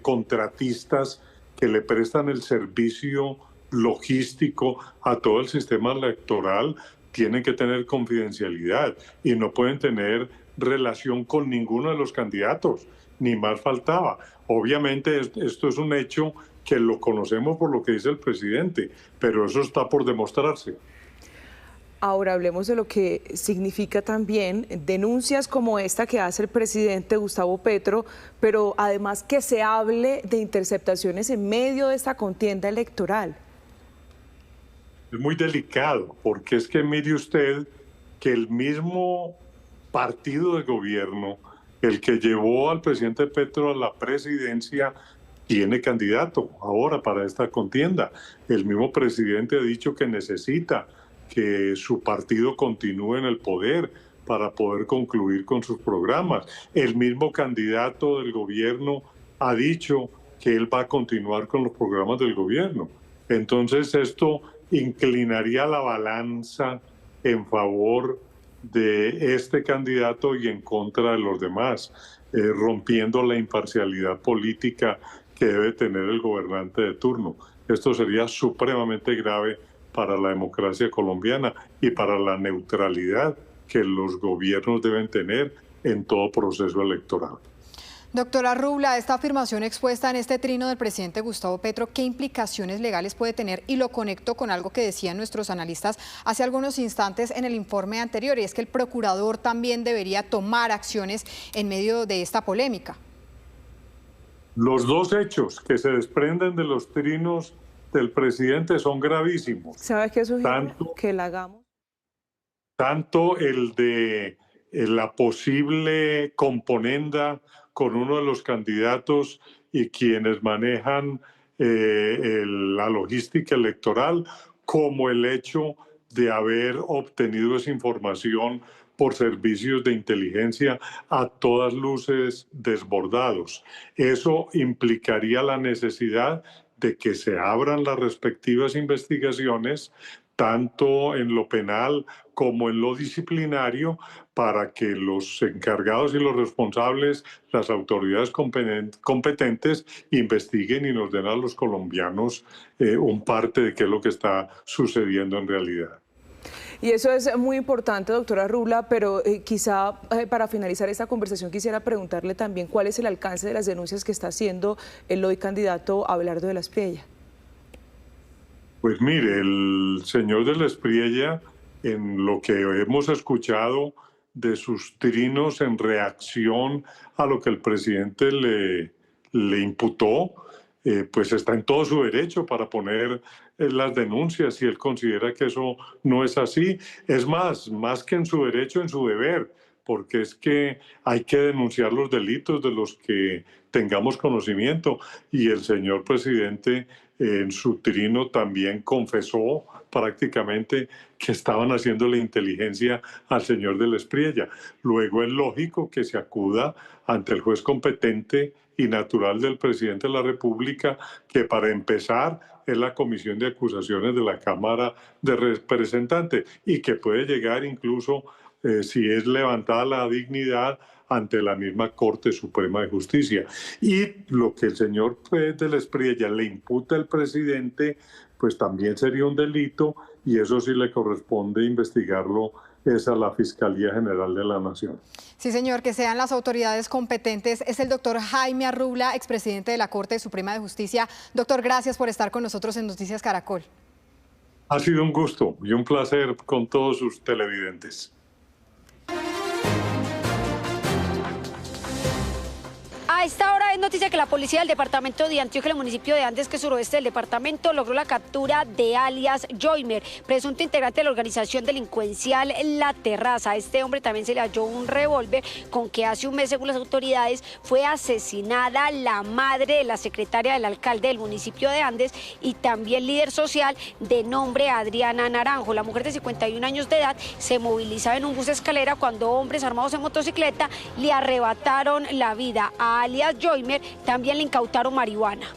contratistas que le prestan el servicio logístico a todo el sistema electoral tienen que tener confidencialidad y no pueden tener relación con ninguno de los candidatos, ni más faltaba. Obviamente esto es un hecho que lo conocemos por lo que dice el presidente, pero eso está por demostrarse.
Ahora hablemos de lo que significa también denuncias como esta que hace el presidente Gustavo Petro, pero además que se hable de interceptaciones en medio de esta contienda electoral.
Es muy delicado, porque es que mire usted que el mismo partido de gobierno, el que llevó al presidente Petro a la presidencia, tiene candidato ahora para esta contienda. El mismo presidente ha dicho que necesita que su partido continúe en el poder para poder concluir con sus programas. El mismo candidato del gobierno ha dicho que él va a continuar con los programas del gobierno. Entonces esto inclinaría la balanza en favor de este candidato y en contra de los demás, rompiendo la imparcialidad política que debe tener el gobernante de turno. Esto sería supremamente grave para la democracia colombiana y para la neutralidad que los gobiernos deben tener en todo proceso electoral.
Doctora Arrubla, esta afirmación expuesta en este trino del presidente Gustavo Petro, ¿qué implicaciones legales puede tener? Y lo conecto con algo que decían nuestros analistas hace algunos instantes en el informe anterior, y es que el procurador también debería tomar acciones en medio de esta polémica.
Los dos hechos que se desprenden de los trinos del presidente son gravísimos.
¿Sabe qué sugiere? Que la hagamos.
Tanto el de la posible componenda con uno de los candidatos y quienes manejan la logística electoral, como el hecho de haber obtenido esa información por servicios de inteligencia a todas luces desbordados. Eso implicaría la necesidad de que se abran las respectivas investigaciones, tanto en lo penal como en lo disciplinario, para que los encargados y los responsables, las autoridades competentes, investiguen y nos den a los colombianos un parte de qué es lo que está sucediendo en realidad.
Y eso es muy importante, doctora Arrubla, pero quizá para finalizar esta conversación quisiera preguntarle también cuál es el alcance de las denuncias que está haciendo el hoy candidato Abelardo de la Espriella.
Pues mire, el señor de la Espriella, en lo que hemos escuchado de sus trinos en reacción a lo que el presidente le imputó, pues está en todo su derecho para poner las denuncias si él considera que eso no es así. Es más que en su derecho, en su deber, porque es que hay que denunciar los delitos de los que tengamos conocimiento. Y el señor presidente en su trino también confesó prácticamente que estaban haciendo la inteligencia al señor del Espriella. Luego es lógico que se acuda ante el juez competente y natural del presidente de la República, que para empezar es la Comisión de Acusaciones de la Cámara de Representantes y que puede llegar incluso, si es levantada la dignidad, ante la misma Corte Suprema de Justicia. Y lo que el señor del Espriella le imputa al presidente, pues también sería un delito, y eso sí le corresponde investigarlo es a la Fiscalía General de la Nación.
Sí, señor, que sean las autoridades competentes. Es el doctor Jaime Arrubla, expresidente de la Corte Suprema de Justicia. Doctor, gracias por estar con nosotros en Noticias Caracol.
Ha sido un gusto y un placer con todos sus televidentes.
A esta hora es noticia que la policía del departamento de Antioquia, el municipio de Andes, que es suroeste del departamento, logró la captura de alias Joymer, presunto integrante de la organización delincuencial La Terraza. A este hombre también se le halló un revólver con que hace un mes, según las autoridades, fue asesinada la madre de la secretaria del alcalde del municipio de Andes y también líder social de nombre Adriana Naranjo. La mujer de 51 años de edad se movilizaba en un bus escalera cuando hombres armados en motocicleta le arrebataron la vida. A alias Joymer también le incautaron marihuana.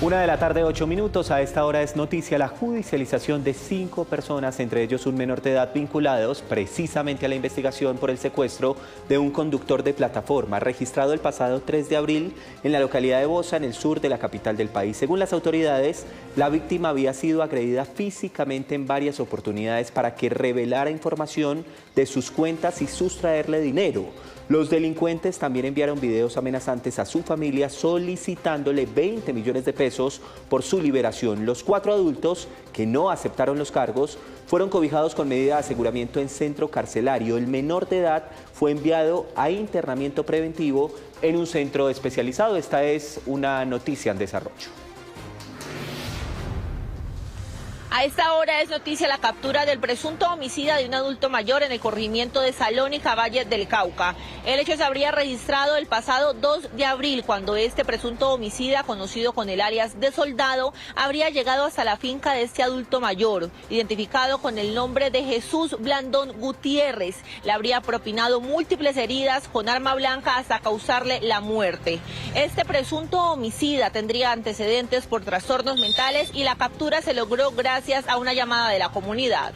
1:08 p.m. A esta hora es noticia la judicialización de 5 personas, entre ellos un menor de edad, vinculados precisamente a la investigación por el secuestro de un conductor de plataforma registrado el pasado 3 de abril en la localidad de Bosa, en el sur de la capital del país. Según las autoridades, la víctima había sido agredida físicamente en varias oportunidades para que revelara información de sus cuentas y sustraerle dinero. Los delincuentes también enviaron videos amenazantes a su familia solicitándole 20 millones de pesos por su liberación. Los 4 adultos que no aceptaron los cargos fueron cobijados con medida de aseguramiento en centro carcelario. El menor de edad fue enviado a internamiento preventivo en un centro especializado. Esta es una noticia en desarrollo.
A esta hora es noticia la captura del presunto homicida de un adulto mayor en el corregimiento de Salónica, Valle del Cauca. El hecho se habría registrado el pasado 2 de abril, cuando este presunto homicida, conocido con el alias de Soldado, habría llegado hasta la finca de este adulto mayor, identificado con el nombre de Jesús Blandón Gutiérrez. Le habría propinado múltiples heridas con arma blanca hasta causarle la muerte. Este presunto homicida tendría antecedentes por trastornos mentales y la captura se logró gracias a una llamada de la comunidad.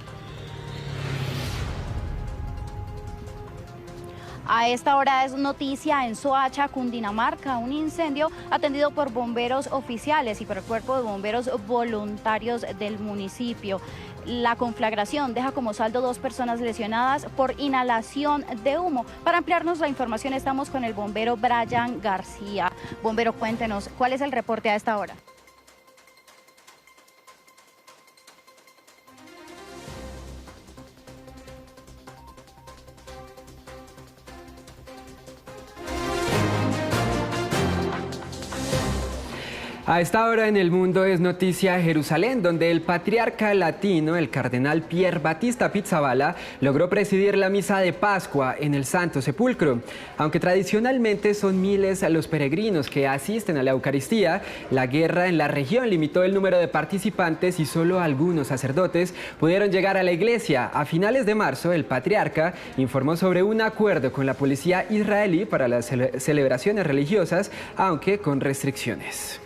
A esta hora es noticia en Soacha, Cundinamarca, un incendio atendido por bomberos oficiales y por el cuerpo de bomberos voluntarios del municipio. La conflagración deja como saldo 2 personas lesionadas por inhalación de humo. Para ampliarnos la información estamos con el bombero Brian García. Bombero, cuéntenos, ¿cuál es el reporte a esta hora?
A esta hora en el mundo es noticia Jerusalén, donde el patriarca latino, el cardenal Pier Battista Pizzaballa, logró presidir la misa de Pascua en el Santo Sepulcro. Aunque tradicionalmente son miles los peregrinos que asisten a la Eucaristía, la guerra en la región limitó el número de participantes y solo algunos sacerdotes pudieron llegar a la iglesia. A finales de marzo, el patriarca informó sobre un acuerdo con la policía israelí para las celebraciones religiosas, aunque con restricciones.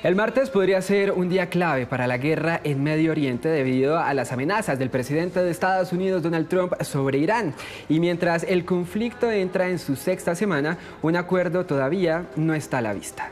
El martes podría ser un día clave para la guerra en Medio Oriente debido a las amenazas del presidente de Estados Unidos, Donald Trump, sobre Irán. Y mientras el conflicto entra en su 6ª semana, un acuerdo todavía no está a la vista.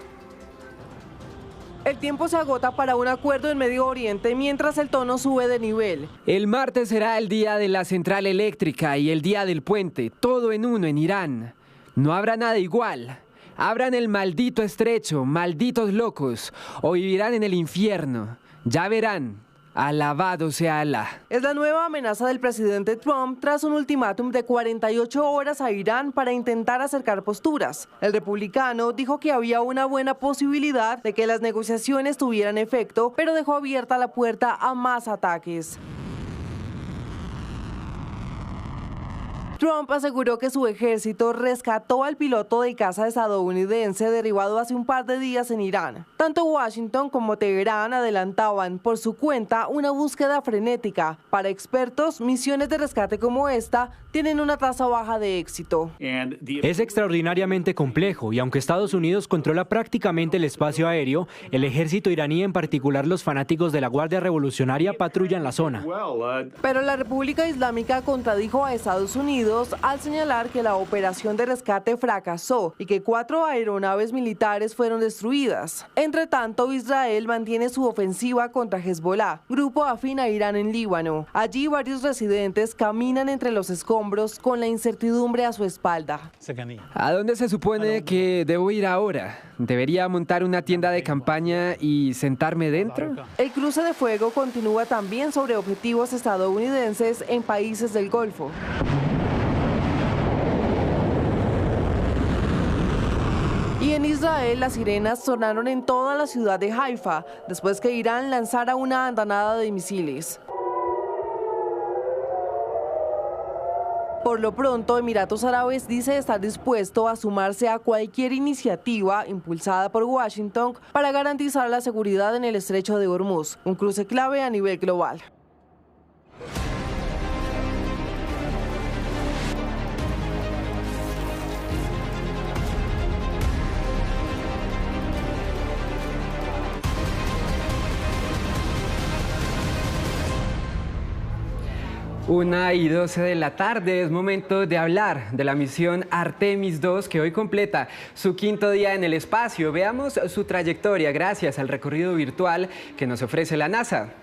El tiempo se agota para un acuerdo en Medio Oriente mientras el tono sube de nivel. El martes será el día de la central eléctrica y el día del puente, todo en uno en Irán. No habrá nada igual. Abran el maldito estrecho, malditos locos, o vivirán en el infierno. Ya verán,
Alabado sea Alá.
Es la nueva amenaza del presidente Trump tras un ultimátum de 48 horas a Irán para intentar acercar posturas. El republicano dijo que había una buena posibilidad de que las negociaciones tuvieran efecto, pero dejó abierta la puerta a más ataques. Trump aseguró que su ejército rescató al piloto de caza estadounidense derribado hace un par de días en Irán. Tanto Washington como Teherán adelantaban por su cuenta una búsqueda frenética. Para expertos, misiones de rescate como esta tienen una tasa baja de éxito.
Es extraordinariamente complejo y aunque Estados Unidos controla prácticamente el espacio aéreo, el ejército iraní, en particular los fanáticos de la Guardia Revolucionaria, patrullan la zona.
Pero la República Islámica contradijo a Estados Unidos al señalar que la operación de rescate fracasó y que 4 aeronaves militares fueron destruidas. Entre tanto, Israel mantiene su ofensiva contra Hezbollah, grupo afín a Irán en Líbano. Allí varios residentes caminan entre los escombros con la incertidumbre a su espalda.
¿A dónde se supone que debo ir ahora? ¿Debería montar una tienda de campaña y sentarme dentro?
El cruce de fuego continúa también sobre objetivos estadounidenses en países del Golfo. Y en Israel, las sirenas sonaron en toda la ciudad de Haifa, después que Irán lanzara una andanada de misiles. Por lo pronto, Emiratos Árabes dice estar dispuesto a sumarse a cualquier iniciativa impulsada por Washington para garantizar la seguridad en el estrecho de Hormuz, un cruce clave a nivel global.
Una y 12 de la tarde, es momento de hablar de la misión Artemis II, que hoy completa su 5º día en el espacio. Veamos su trayectoria gracias al recorrido virtual que nos ofrece la NASA.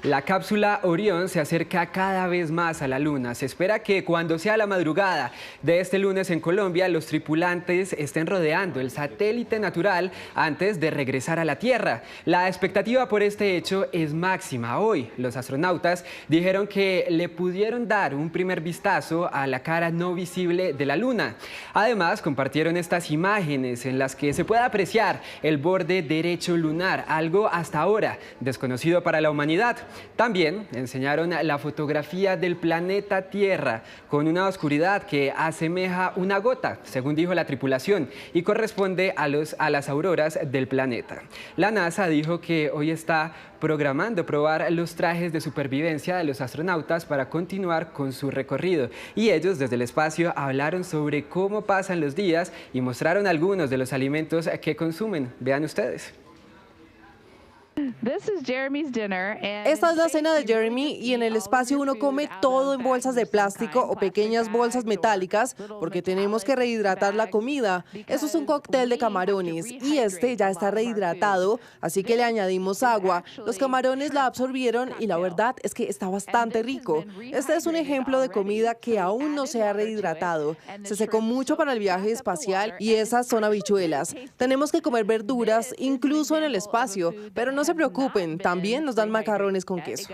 La cápsula Orión se acerca cada vez más a la Luna. Se espera que cuando sea la madrugada de este lunes en Colombia, los tripulantes estén rodeando el satélite natural antes de regresar a la Tierra. La expectativa por este hecho es máxima. Hoy, los astronautas dijeron que le pudieron dar un primer vistazo a la cara no visible de la Luna. Además, compartieron estas imágenes en las que se puede apreciar el borde derecho lunar, algo hasta ahora desconocido para la humanidad. También enseñaron la fotografía del planeta Tierra con una oscuridad que asemeja una gota, según dijo la tripulación, y corresponde a las auroras del planeta. La NASA dijo que hoy está programando probar los trajes de supervivencia de los astronautas para continuar con su recorrido. Y ellos desde el espacio hablaron sobre cómo pasan los días y mostraron algunos de los alimentos que consumen. Vean ustedes.
Esta es la cena de Jeremy y en el espacio uno come todo en bolsas de plástico o pequeñas bolsas metálicas porque tenemos que rehidratar la comida. Eso es un cóctel de camarones y este ya está rehidratado, así que le añadimos agua. Los camarones la absorbieron y la verdad es que está bastante rico. Este es un ejemplo de comida que aún no se ha rehidratado. Se secó mucho para el viaje espacial y esas son habichuelas. Tenemos que comer verduras incluso en el espacio, pero no se preocupen, también nos dan macarrones con queso.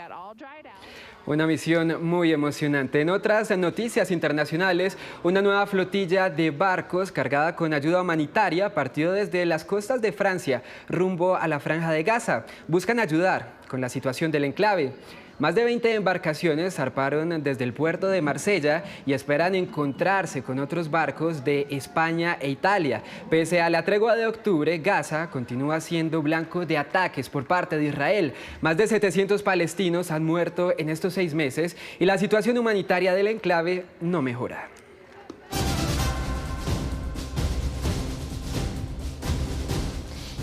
Una misión muy emocionante. En otras noticias internacionales, una nueva flotilla de barcos cargada con ayuda humanitaria partió desde las costas de Francia rumbo a la Franja de Gaza. Buscan ayudar con la situación del enclave. Más de 20 embarcaciones zarparon desde el puerto de Marsella y esperan encontrarse con otros barcos de España e Italia. Pese a la tregua de octubre, Gaza continúa siendo blanco de ataques por parte de Israel. Más de 700 palestinos han muerto en estos 6 meses y la situación humanitaria del enclave no mejora.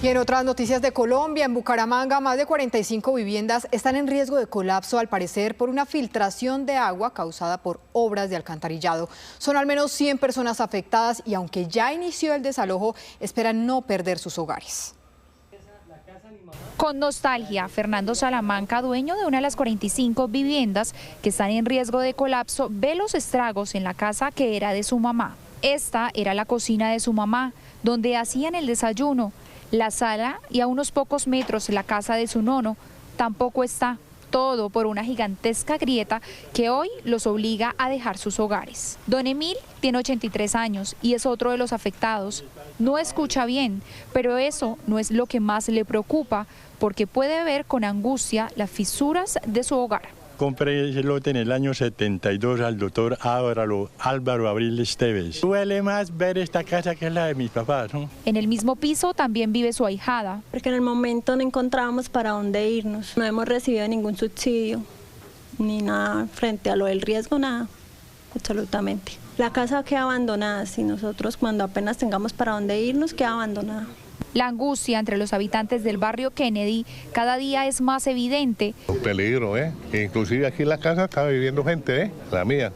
Y en otras noticias de Colombia, en Bucaramanga, más de 45 viviendas están en riesgo de colapso, al parecer, por una filtración de agua causada por obras de alcantarillado. Son al menos 100 personas afectadas y aunque ya inició el desalojo, esperan no perder sus hogares.
Con nostalgia, Fernando Salamanca, dueño de una de las 45 viviendas que están en riesgo de colapso, ve los estragos en la casa que era de su mamá. Esta era la cocina de su mamá, donde hacían el desayuno. La sala y a unos pocos metros la casa de su nono tampoco está. todo por una gigantesca grieta que hoy los obliga a dejar sus hogares. Don Emil tiene 83 años y es otro de los afectados. No escucha bien, pero eso no es lo que más le preocupa, porque puede ver con angustia las fisuras de su hogar.
Compré ese lote en el año 72 al doctor Álvaro Abril Esteves. Duele más ver esta casa que es la de mis papás, ¿no?
En el mismo piso también vive su ahijada.
Porque en el momento no encontrábamos para dónde irnos. No hemos recibido ningún subsidio, ni nada frente a lo del riesgo, nada, absolutamente. La casa queda abandonada, si nosotros cuando apenas tengamos para dónde irnos, queda abandonada.
La angustia entre los habitantes del barrio Kennedy cada día es más evidente.
Un peligro, inclusive aquí en la casa estaba viviendo gente, la mía,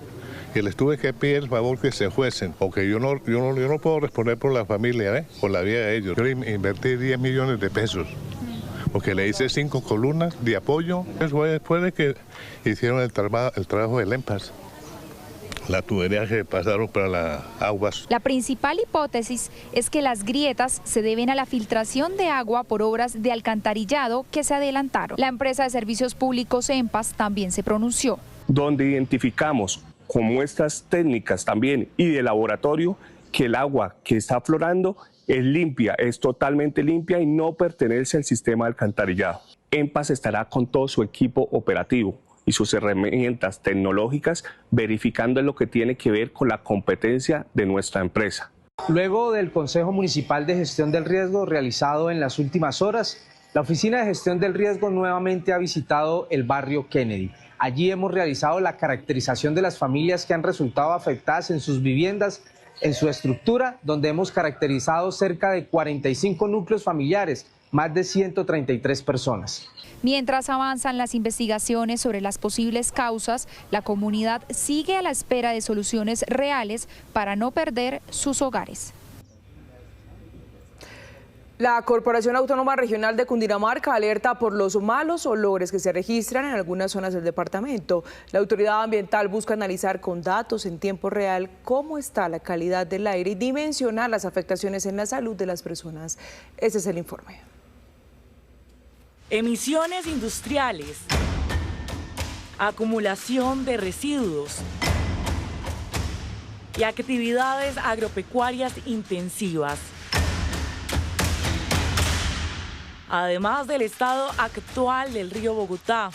y les tuve que pedir el favor que se fuesen, porque yo no puedo responder por la familia, por la vida de ellos. Yo invertí 10 millones de pesos, porque le hice 5 columnas de apoyo. Eso fue después de que hicieron el trabajo del EMPAS. La tubería que pasaron para las aguas.
La principal hipótesis es que las grietas se deben a la filtración de agua por obras de alcantarillado que se adelantaron. La empresa de servicios públicos EMPAS también se pronunció.
Donde identificamos con muestras técnicas también y de laboratorio que el agua que está aflorando es limpia, es totalmente limpia y no pertenece al sistema de alcantarillado. EMPAS estará con todo su equipo operativo y sus herramientas tecnológicas, verificando lo que tiene que ver con la competencia de nuestra empresa.
Luego del Consejo Municipal de Gestión del Riesgo realizado en las últimas horas, la Oficina de Gestión del Riesgo nuevamente ha visitado el barrio Kennedy. Allí hemos realizado la caracterización de las familias que han resultado afectadas en sus viviendas, en su estructura, donde hemos caracterizado cerca de 45 núcleos familiares, más de 133 personas.
Mientras avanzan las investigaciones sobre las posibles causas, la comunidad sigue a la espera de soluciones reales para no perder sus hogares.
La Corporación Autónoma Regional de Cundinamarca alerta por los malos olores que se registran en algunas zonas del departamento. La autoridad ambiental busca analizar con datos en tiempo real cómo está la calidad del aire y dimensionar las afectaciones en la salud de las personas. Ese es el informe.
Emisiones industriales, acumulación de residuos y actividades agropecuarias intensivas. Además del estado actual del río Bogotá.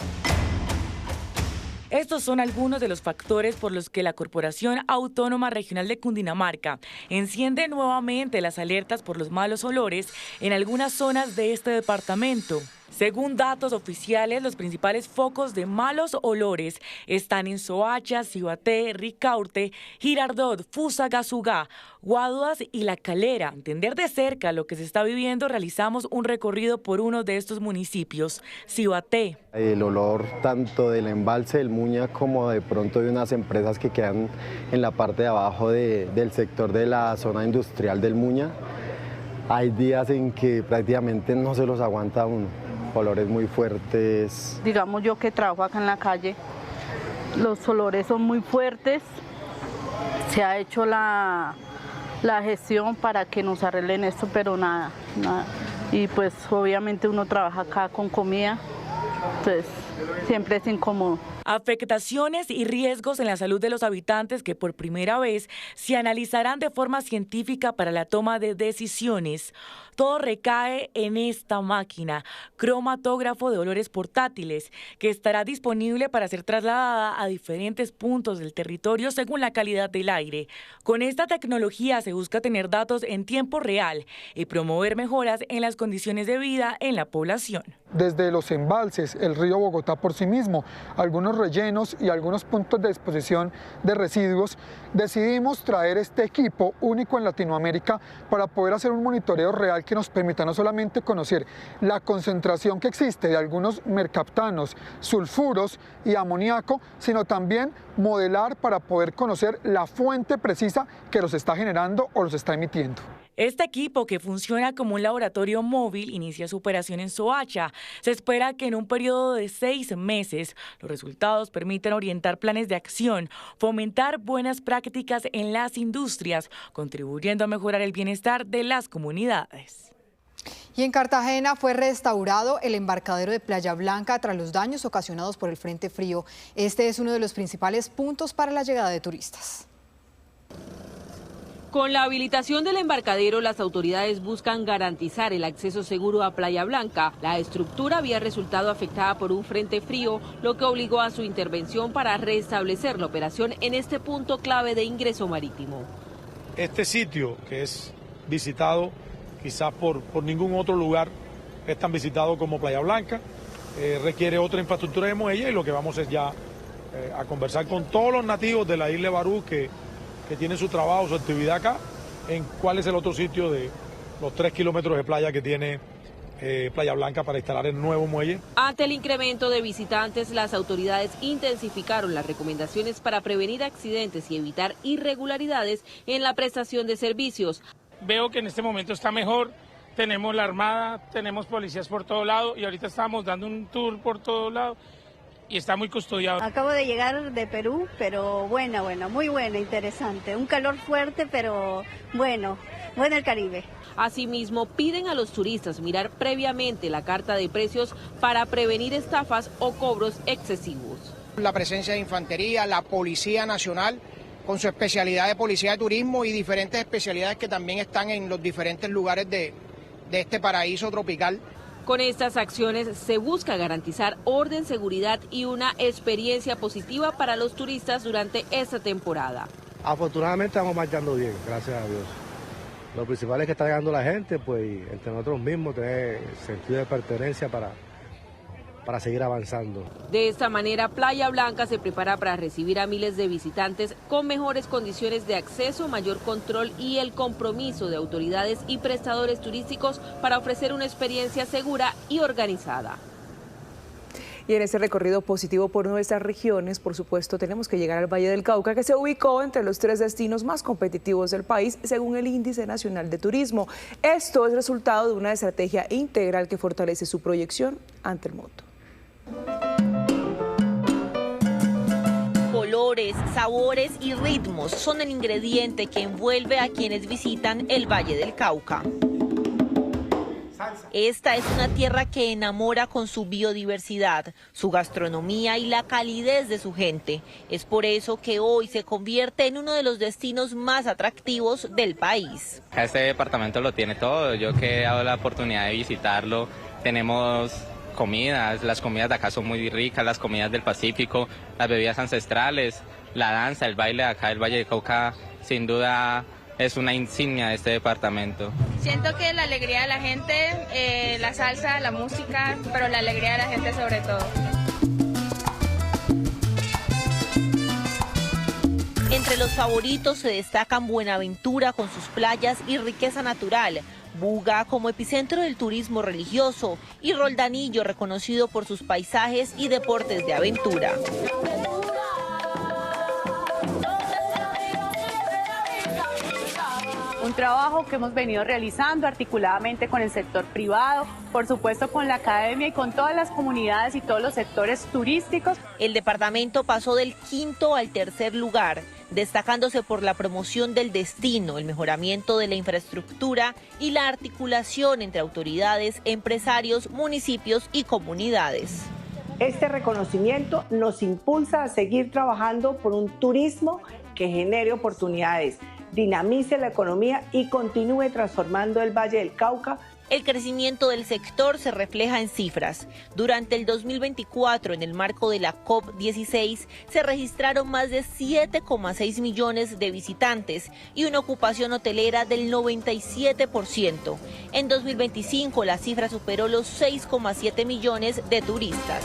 Estos son algunos de los factores por los que la Corporación Autónoma Regional de Cundinamarca enciende nuevamente las alertas por los malos olores en algunas zonas de este departamento. Según datos oficiales, los principales focos de malos olores están en Soacha, Cibaté, Ricaurte, Girardot, Fusagasugá, Guaduas y La Calera. Para entender de cerca lo que se está viviendo, realizamos un recorrido por uno de estos municipios, Cibaté.
El olor tanto del embalse del Muña como de pronto de unas empresas que quedan en la parte de abajo del sector de la zona industrial del Muña. Hay días en que prácticamente no se los aguanta uno. Olores muy fuertes.
Digamos yo que trabajo acá en la calle, los olores son muy fuertes, se ha hecho la gestión para que nos arreglen esto, pero nada. Y pues obviamente uno trabaja acá con comida, pues siempre es incómodo.
Afectaciones y riesgos en la salud de los habitantes que por primera vez se analizarán de forma científica para la toma de decisiones. Todo recae en esta máquina, cromatógrafo de olores portátiles, que estará disponible para ser trasladada a diferentes puntos del territorio según la calidad del aire. Con esta tecnología se busca tener datos en tiempo real y promover mejoras en las condiciones de vida en la población.
Desde los embalses, el río Bogotá por sí mismo, algunos rellenos y algunos puntos de disposición de residuos, decidimos traer este equipo único en Latinoamérica para poder hacer un monitoreo real que nos permita no solamente conocer la concentración que existe de algunos mercaptanos, sulfuros y amoníaco, sino también modelar para poder conocer la fuente precisa que los está generando o los está emitiendo.
Este equipo, que funciona como un laboratorio móvil, inicia su operación en Soacha. Se espera que en un periodo de 6 meses los resultados permitan orientar planes de acción, fomentar buenas prácticas en las industrias, contribuyendo a mejorar el bienestar de las comunidades.
Y en Cartagena fue restaurado el embarcadero de Playa Blanca tras los daños ocasionados por el frente frío. Este es uno de los principales puntos para la llegada de turistas.
Con la habilitación del embarcadero, las autoridades buscan garantizar el acceso seguro a Playa Blanca. La estructura había resultado afectada por un frente frío, lo que obligó a su intervención para restablecer la operación en este punto clave de ingreso marítimo.
Este sitio, que es visitado quizás por ningún otro lugar, es tan visitado como Playa Blanca, requiere otra infraestructura de muelle, y lo que vamos es ya a conversar con todos los nativos de la isla de Barú que tienen su trabajo, su actividad acá, en cuál es el otro sitio de los 3 kilómetros de playa que tiene Playa Blanca para instalar el nuevo muelle.
Ante el incremento de visitantes, las autoridades intensificaron las recomendaciones para prevenir accidentes y evitar irregularidades en la prestación de servicios.
Veo que en este momento está mejor, tenemos la Armada, tenemos policías por todo lado y ahorita estamos dando un tour por todo lado y está muy custodiado.
Acabo de llegar de Perú, pero buena, muy buena, interesante. Un calor fuerte, pero bueno el Caribe.
Asimismo, piden a los turistas mirar previamente la carta de precios para prevenir estafas o cobros excesivos.
La presencia de infantería, la Policía Nacional, con su especialidad de policía de turismo y diferentes especialidades que también están en los diferentes lugares de este paraíso tropical.
Con estas acciones se busca garantizar orden, seguridad y una experiencia positiva para los turistas durante esta temporada.
Afortunadamente estamos marchando bien, gracias a Dios. Lo principal es que está llegando la gente, pues entre nosotros mismos tener sentido de pertenencia para seguir avanzando.
De esta manera, Playa Blanca se prepara para recibir a miles de visitantes con mejores condiciones de acceso, mayor control y el compromiso de autoridades y prestadores turísticos para ofrecer una experiencia segura y organizada.
Y en ese recorrido positivo por nuestras regiones, por supuesto, tenemos que llegar al Valle del Cauca, que se ubicó entre los 3 destinos más competitivos del país, según el Índice Nacional de Turismo. Esto es resultado de una estrategia integral que fortalece su proyección ante el mundo.
Colores, sabores y ritmos son el ingrediente que envuelve a quienes visitan el Valle del Cauca. Esta es una tierra que enamora con su biodiversidad, su gastronomía y la calidez de su gente. Es por eso que hoy se convierte en uno de los destinos más atractivos del país.
Este departamento lo tiene todo. Yo que he dado la oportunidad de visitarlo, tenemos comidas, las comidas de acá son muy ricas, las comidas del Pacífico, las bebidas ancestrales, la danza, el baile de acá, el Valle del Cauca, sin duda es una insignia de este departamento.
Siento que la alegría de la gente, la salsa, la música, pero la alegría de la gente sobre todo.
Entre los favoritos se destacan Buenaventura con sus playas y riqueza natural, Buga como epicentro del turismo religioso y Roldanillo reconocido por sus paisajes y deportes de aventura.
Un trabajo que hemos venido realizando articuladamente con el sector privado, por supuesto con la academia y con todas las comunidades y todos los sectores turísticos.
El departamento pasó del 5º al 3er lugar, destacándose por la promoción del destino, el mejoramiento de la infraestructura y la articulación entre autoridades, empresarios, municipios y comunidades.
Este reconocimiento nos impulsa a seguir trabajando por un turismo que genere oportunidades, dinamice la economía y continúe transformando el Valle del Cauca.
El crecimiento del sector se refleja en cifras. Durante el 2024, en el marco de la COP16, se registraron más de 7,6 millones de visitantes y una ocupación hotelera del 97%. En 2025, la cifra superó los 6,7 millones de turistas.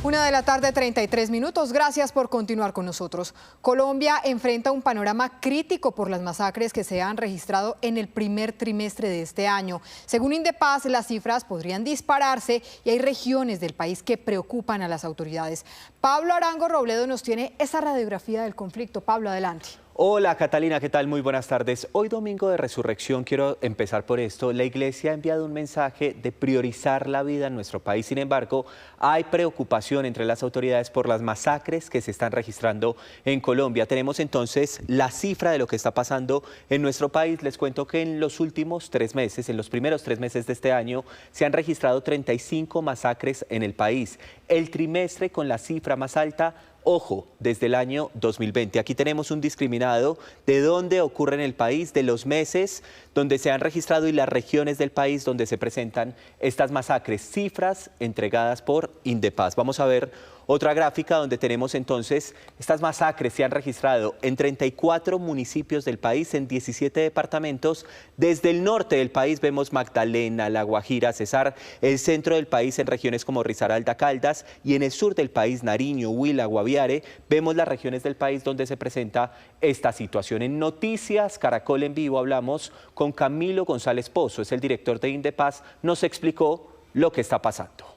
1:33 p.m. Gracias por continuar con nosotros. Colombia enfrenta un panorama crítico por las masacres que se han registrado en el primer trimestre de este año. Según Indepaz, las cifras podrían dispararse y hay regiones del país que preocupan a las autoridades. Pablo Arango Robledo nos tiene esa radiografía del conflicto. Pablo, adelante.
Hola Catalina, ¿qué tal? Muy buenas tardes. Hoy domingo de Resurrección quiero empezar por esto. La Iglesia ha enviado un mensaje de priorizar la vida en nuestro país. Sin embargo, hay preocupación entre las autoridades por las masacres que se están registrando en Colombia. Tenemos entonces la cifra de lo que está pasando en nuestro país. Les cuento que en los últimos 3 meses, en los primeros 3 meses de este año, se han registrado 35 masacres en el país. El trimestre con la cifra más alta, ojo, desde el año 2020. Aquí tenemos un discriminado de dónde ocurre en el país, de los meses donde se han registrado y las regiones del país donde se presentan estas masacres. Cifras entregadas por Indepaz. Vamos a ver otra gráfica donde tenemos entonces estas masacres se han registrado en 34 municipios del país, en 17 departamentos. Desde el norte del país vemos Magdalena, La Guajira, Cesar, el centro del país en regiones como Risaralda, Caldas, y en el sur del país, Nariño, Huila, Guaviare, vemos las regiones del país donde se presenta esta situación. En Noticias Caracol en Vivo hablamos con Camilo González Pozo, es el director de Indepaz, nos explicó lo que está pasando.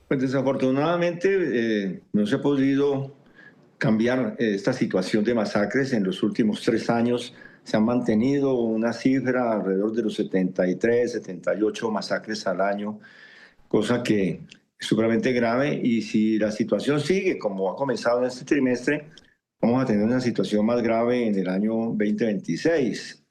Pues desafortunadamente no se ha podido cambiar esta situación de masacres. En los últimos 3 años se han mantenido una cifra alrededor de los 73, 78 masacres al año, cosa que es sumamente grave, y si la situación sigue como ha comenzado en este trimestre, vamos a tener una situación más grave en el año 2026.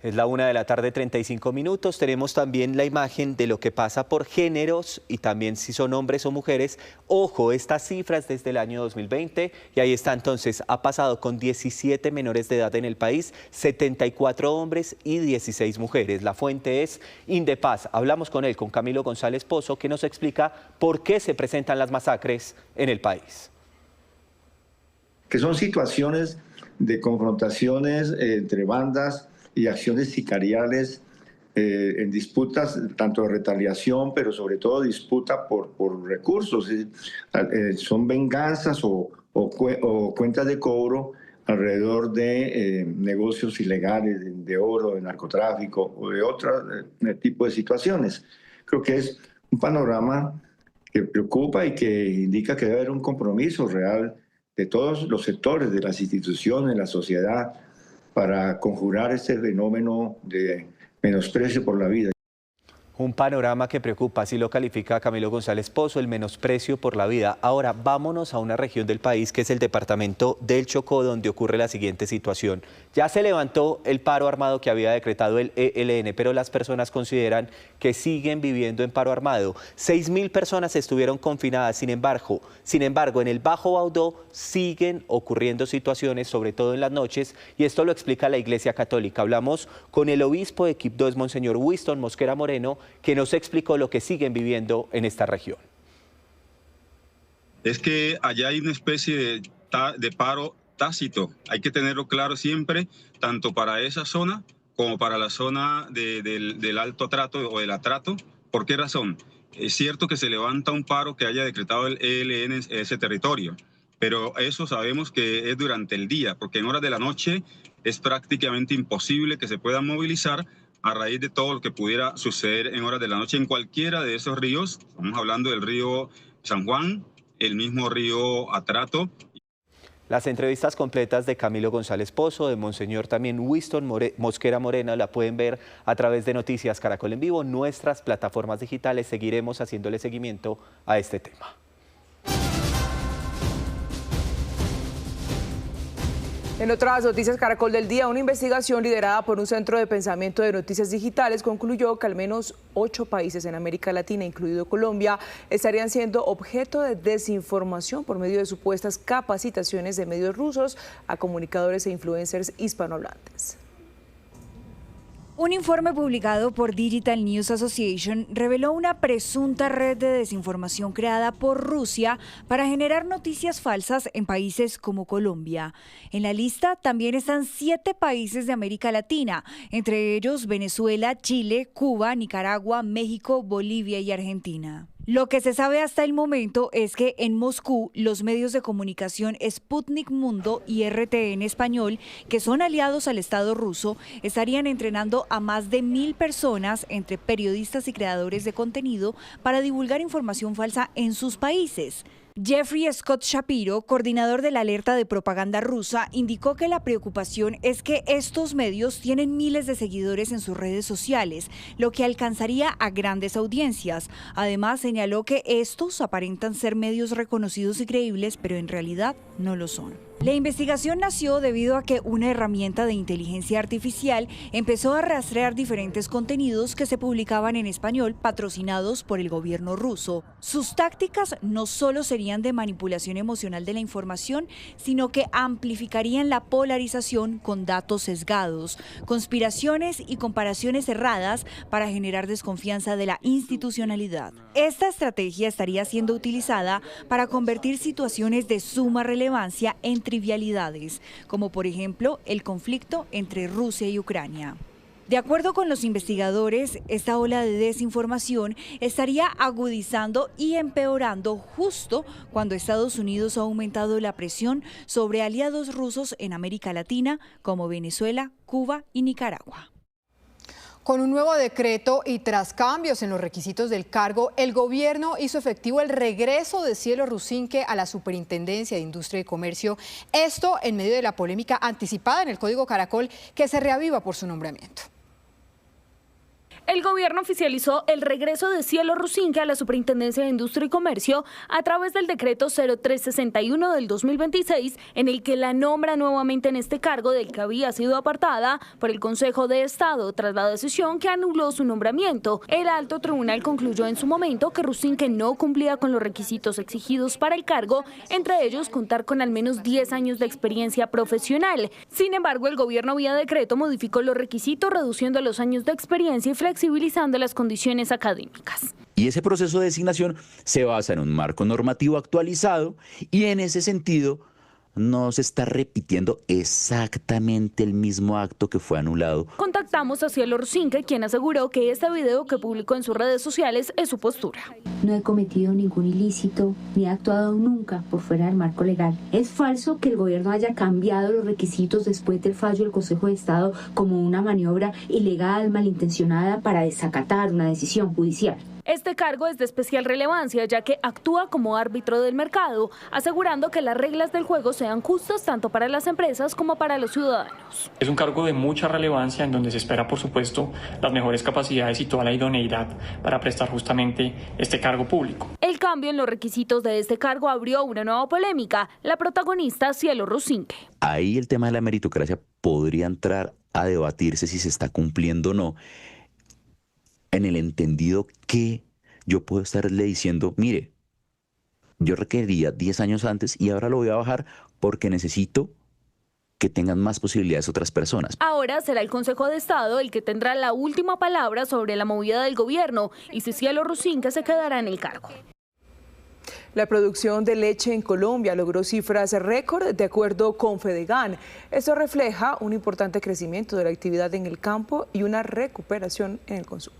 Es la 1:35 p.m. Tenemos también la imagen de lo que pasa por géneros y también si son hombres o mujeres. Ojo, estas cifras desde el año 2020 y ahí está entonces, ha pasado con 17 menores de edad en el país, 74 hombres y 16 mujeres. La fuente es Indepaz. Hablamos con él, con Camilo González Pozo, que nos explica por qué se presentan las masacres en el país.
Que son situaciones de confrontaciones entre bandas y acciones sicariales en disputas tanto de retaliación, pero sobre todo disputa por recursos. Son venganzas o cuentas de cobro alrededor de negocios ilegales, de oro, de narcotráfico o de otro tipo de situaciones. Creo que es un panorama que preocupa y que indica que debe haber un compromiso real de todos los sectores, de las instituciones, la sociedad, para conjurar este fenómeno de menosprecio por la vida.
Un panorama que preocupa, así lo califica Camilo González Pozo, el menosprecio por la vida. Ahora vámonos a una región del país que es el departamento del Chocó, donde ocurre la siguiente situación. Ya se levantó el paro armado que había decretado el ELN, pero las personas consideran que siguen viviendo en paro armado. 6.000 personas estuvieron confinadas, sin embargo, en el Bajo Baudó siguen ocurriendo situaciones, sobre todo en las noches, y esto lo explica la Iglesia Católica. Hablamos con el obispo de Quibdó, es Monseñor Winston Mosquera Moreno, que nos explicó lo que siguen viviendo en esta región.
Es que allá hay una especie de paro tácito. Hay que tenerlo claro siempre, tanto para esa zona como para la zona del alto atrato o del atrato. ¿Por qué razón? Es cierto que se levanta un paro que haya decretado el ELN en ese territorio, pero eso sabemos que es durante el día, porque en horas de la noche es prácticamente imposible que se puedan movilizar a raíz de todo lo que pudiera suceder en horas de la noche en cualquiera de esos ríos. Estamos hablando del río San Juan, el mismo río Atrato.
Las entrevistas completas de Camilo González Pozo, de Monseñor también Winston Mosquera Moreno, la pueden ver a través de Noticias Caracol en Vivo, nuestras plataformas digitales. Seguiremos haciéndole seguimiento a este tema.
En otras noticias Caracol del día, una investigación liderada por un centro de pensamiento de noticias digitales concluyó que al menos 8 países en América Latina, incluido Colombia, estarían siendo objeto de desinformación por medio de supuestas capacitaciones de medios rusos a comunicadores e influencers hispanohablantes.
Un informe publicado por Digital News Association reveló una presunta red de desinformación creada por Rusia para generar noticias falsas en países como Colombia. En la lista también están 7 países de América Latina, entre ellos Venezuela, Chile, Cuba, Nicaragua, México, Bolivia y Argentina. Lo que se sabe hasta el momento es que en Moscú los medios de comunicación Sputnik Mundo y RT en español, que son aliados al Estado ruso, estarían entrenando a más de 1.000 personas, entre periodistas y creadores de contenido, para divulgar información falsa en sus países. Jeffrey Scott Shapiro, coordinador de la alerta de propaganda rusa, indicó que la preocupación es que estos medios tienen miles de seguidores en sus redes sociales, lo que alcanzaría a grandes audiencias. Además, señaló que estos aparentan ser medios reconocidos y creíbles, pero en realidad no lo son. La investigación nació debido a que una herramienta de inteligencia artificial empezó a rastrear diferentes contenidos que se publicaban en español patrocinados por el gobierno ruso. Sus tácticas no solo serían de manipulación emocional de la información, sino que amplificarían la polarización con datos sesgados, conspiraciones y comparaciones erradas para generar desconfianza de la institucionalidad. Esta estrategia estaría siendo utilizada para convertir situaciones de suma relevancia en trivialidades, como por ejemplo el conflicto entre Rusia y Ucrania. De acuerdo con los investigadores, esta ola de desinformación estaría agudizando y empeorando justo cuando Estados Unidos ha aumentado la presión sobre aliados rusos en América Latina como Venezuela, Cuba y Nicaragua.
Con un nuevo decreto y tras cambios en los requisitos del cargo, el gobierno hizo efectivo el regreso de Cielo Rusinque a la Superintendencia de Industria y Comercio. Esto en medio de la polémica anticipada en el Código Caracol que se reaviva por su nombramiento.
El gobierno oficializó el regreso de Cielo Rusinque a la Superintendencia de Industria y Comercio a través del decreto 0361 del 2026, en el que la nombra nuevamente en este cargo del que había sido apartada por el Consejo de Estado tras la decisión que anuló su nombramiento. El alto tribunal concluyó en su momento que Rusinque no cumplía con los requisitos exigidos para el cargo, entre ellos contar con al menos 10 años de experiencia profesional. Sin embargo, el gobierno vía decreto modificó los requisitos, reduciendo los años de experiencia y flexibilizando las condiciones académicas.
Y ese proceso de designación se basa en un marco normativo actualizado y en ese sentido no se está repitiendo exactamente el mismo acto que fue anulado.
Contactamos a Cielo Rusinque, quien aseguró que este video que publicó en sus redes sociales es su postura.
No he cometido ningún ilícito ni he actuado nunca por fuera del marco legal. Es falso que el gobierno haya cambiado los requisitos después del fallo del Consejo de Estado como una maniobra ilegal, malintencionada para desacatar una decisión judicial.
Este cargo es de especial relevancia ya que actúa como árbitro del mercado, asegurando que las reglas del juego sean justas tanto para las empresas como para los ciudadanos.
Es un cargo de mucha relevancia en donde se espera, por supuesto, las mejores capacidades y toda la idoneidad para prestar justamente este cargo público.
El cambio en los requisitos de este cargo abrió una nueva polémica, la protagonista Cielo Rusinque.
Ahí el tema de la meritocracia podría entrar a debatirse si se está cumpliendo o no, en el entendido que yo puedo estarle diciendo, mire, yo requería 10 años antes y ahora lo voy a bajar porque necesito que tengan más posibilidades otras personas.
Ahora será el Consejo de Estado el que tendrá la última palabra sobre la movida del gobierno y si Cielo Rusinque se quedará en el cargo.
La producción de leche en Colombia logró cifras récord de acuerdo con Fedegan. Esto refleja un importante crecimiento de la actividad en el campo y una recuperación en el consumo.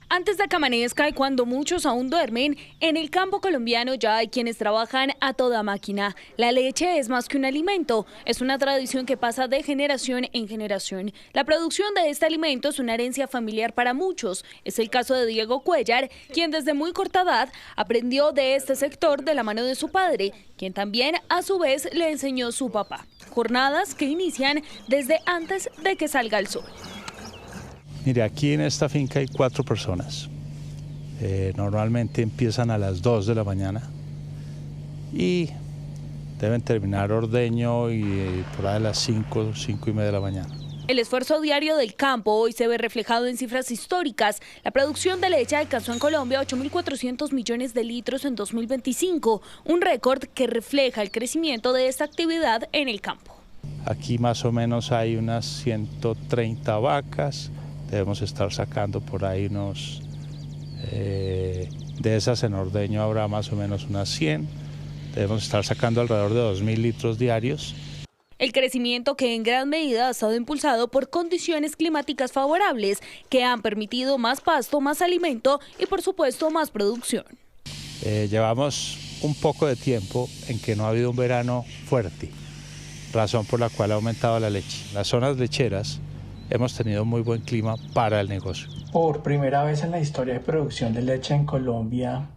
Antes de que amanezca y cuando muchos aún duermen, en el campo colombiano ya hay quienes trabajan a toda máquina. La leche es más que un alimento, es una tradición que pasa de generación en generación. La producción de este alimento es una herencia familiar para muchos. Es el caso de Diego Cuellar, quien desde muy corta edad aprendió de este sector de la mano de su padre, quien también a su vez le enseñó su papá. Jornadas que inician desde antes de que salga el sol.
Mire, aquí en esta finca hay 4 personas. Normalmente empiezan a las 2 de la mañana y deben terminar ordeño y por ahí a las 5, 5 y media de la mañana.
El esfuerzo diario del campo hoy se ve reflejado en cifras históricas. La producción de leche alcanzó en Colombia 8.400 millones de litros en 2025, un récord que refleja el crecimiento de esta actividad en el campo.
Aquí más o menos hay unas 130 vacas. Debemos estar sacando por ahí unos, de esas en ordeño habrá más o menos unas 100. Debemos estar sacando alrededor de 2.000 litros diarios.
El crecimiento que en gran medida ha estado impulsado por condiciones climáticas favorables que han permitido más pasto, más alimento y por supuesto más producción.
Llevamos un poco de tiempo en que no ha habido un verano fuerte, razón por la cual ha aumentado la leche. Las zonas lecheras hemos tenido muy buen clima para el negocio.
Por primera vez en la historia de producción de leche en Colombia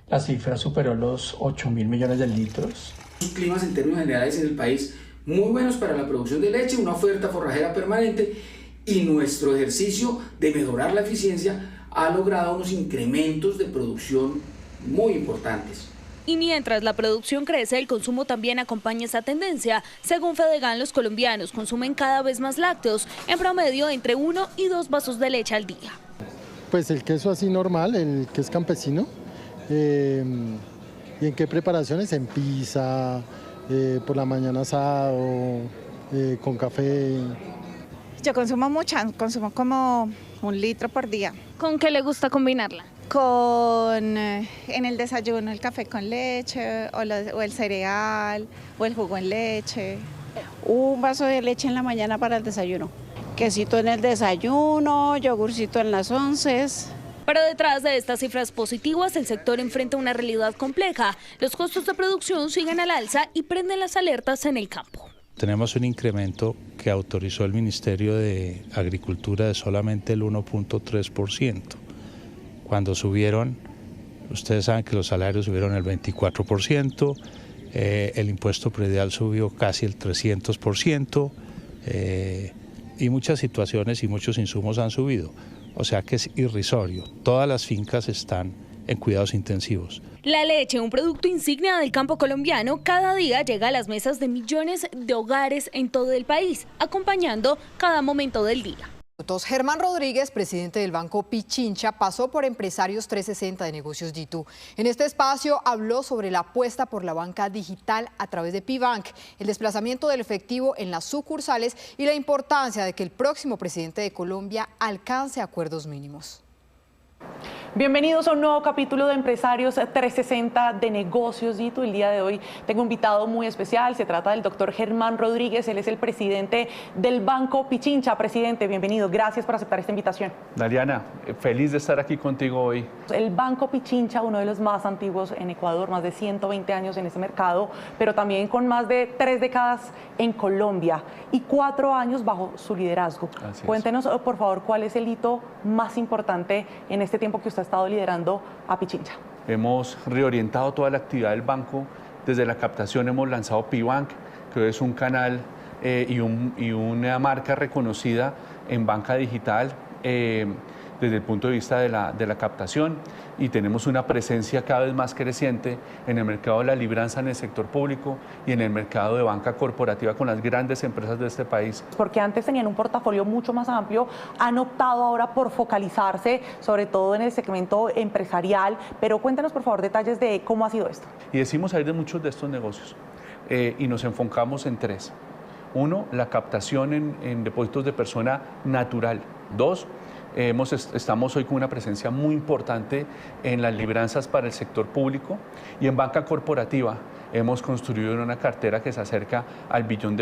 La cifra superó los 8.000 millones de litros.
Los climas en términos generales en el país muy buenos para la producción de leche, una oferta forrajera permanente, y nuestro ejercicio de mejorar la eficiencia ha logrado unos incrementos de producción muy importantes.
Y mientras la producción crece, el consumo también acompaña esa tendencia. Según Fedegan, los colombianos consumen cada vez más lácteos, en promedio entre 1 y 2 vasos de leche al día.
Pues el queso así normal, el que es campesino. ¿Y en qué preparaciones? En pizza, por la mañana asado, con café.
Yo consumo mucha, consumo como 1 litro por día.
¿Con qué le gusta combinarla?
En el desayuno el café con leche o el cereal o el jugo en leche.
Un vaso de leche en la mañana para el desayuno. Quesito en el desayuno, yogurcito en las 11.
Pero detrás de estas cifras positivas, el sector enfrenta una realidad compleja. Los costos de producción siguen al alza y prenden las alertas en el campo.
Tenemos un incremento que autorizó el Ministerio de Agricultura de solamente el 1.3%. Cuando subieron, ustedes saben que los salarios subieron el 24%, el impuesto predial subió casi el 300%, y muchas situaciones y muchos insumos han subido. O sea que es irrisorio. Todas las fincas están en cuidados intensivos.
La leche, un producto insignia del campo colombiano, cada día llega a las mesas de millones de hogares en todo el país, acompañando cada momento del día.
Germán Rodríguez, presidente del Banco Pichincha, pasó por Empresarios 360 de Negocios G2. En este espacio habló sobre la apuesta por la banca digital a través de Pibank, el desplazamiento del efectivo en las sucursales y la importancia de que el próximo presidente de Colombia alcance acuerdos mínimos.
Bienvenidos a un nuevo capítulo de Empresarios 360 de Negocios G2. El día de hoy tengo un invitado muy especial, se trata del doctor Germán Rodríguez, él es el presidente del Banco Pichincha. Presidente, bienvenido, gracias por aceptar esta invitación.
Dariana, feliz de estar aquí contigo hoy.
El Banco Pichincha, uno de los más antiguos en Ecuador, más de 120 años en ese mercado, pero también con más de 3 décadas en Colombia y 4 años bajo su liderazgo. Cuéntenos, por favor, cuál es el hito más importante en este tiempo que usted ha estado liderando a Pichincha.
Hemos reorientado toda la actividad del banco. Desde la captación hemos lanzado Pibank, que es un canal y una marca reconocida en banca digital desde el punto de vista de la captación, y tenemos una presencia cada vez más creciente en el mercado de la libranza en el sector público y en el mercado de banca corporativa con las grandes empresas de este país.
Porque antes tenían un portafolio mucho más amplio, han optado ahora por focalizarse sobre todo en el segmento empresarial, pero cuéntenos por favor detalles de cómo ha sido esto.
Y decidimos salir de muchos de estos negocios y nos enfocamos en 3. 1, la captación en depósitos de persona natural. 2, estamos hoy con una presencia muy importante en las libranzas para el sector público, y en banca corporativa hemos construido una cartera que se acerca al $1 billón,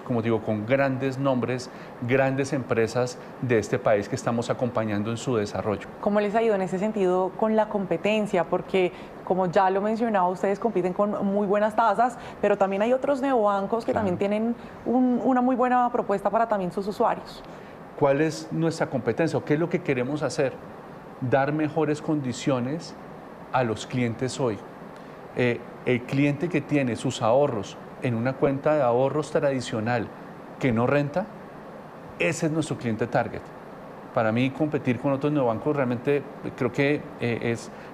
como digo, con grandes nombres, grandes empresas de este país que estamos acompañando en su desarrollo.
¿Cómo les ha ido en ese sentido con la competencia? Porque, como ya lo mencionaba, ustedes compiten con muy buenas tasas, pero también hay otros neobancos que también tienen una muy buena propuesta para también sus usuarios.
¿Cuál es nuestra competencia o qué es lo que queremos hacer? Dar mejores condiciones a los clientes hoy. El cliente que tiene sus ahorros en una cuenta de ahorros tradicional que no renta, ese es nuestro cliente target. Para mí, competir con otros neobancos realmente creo que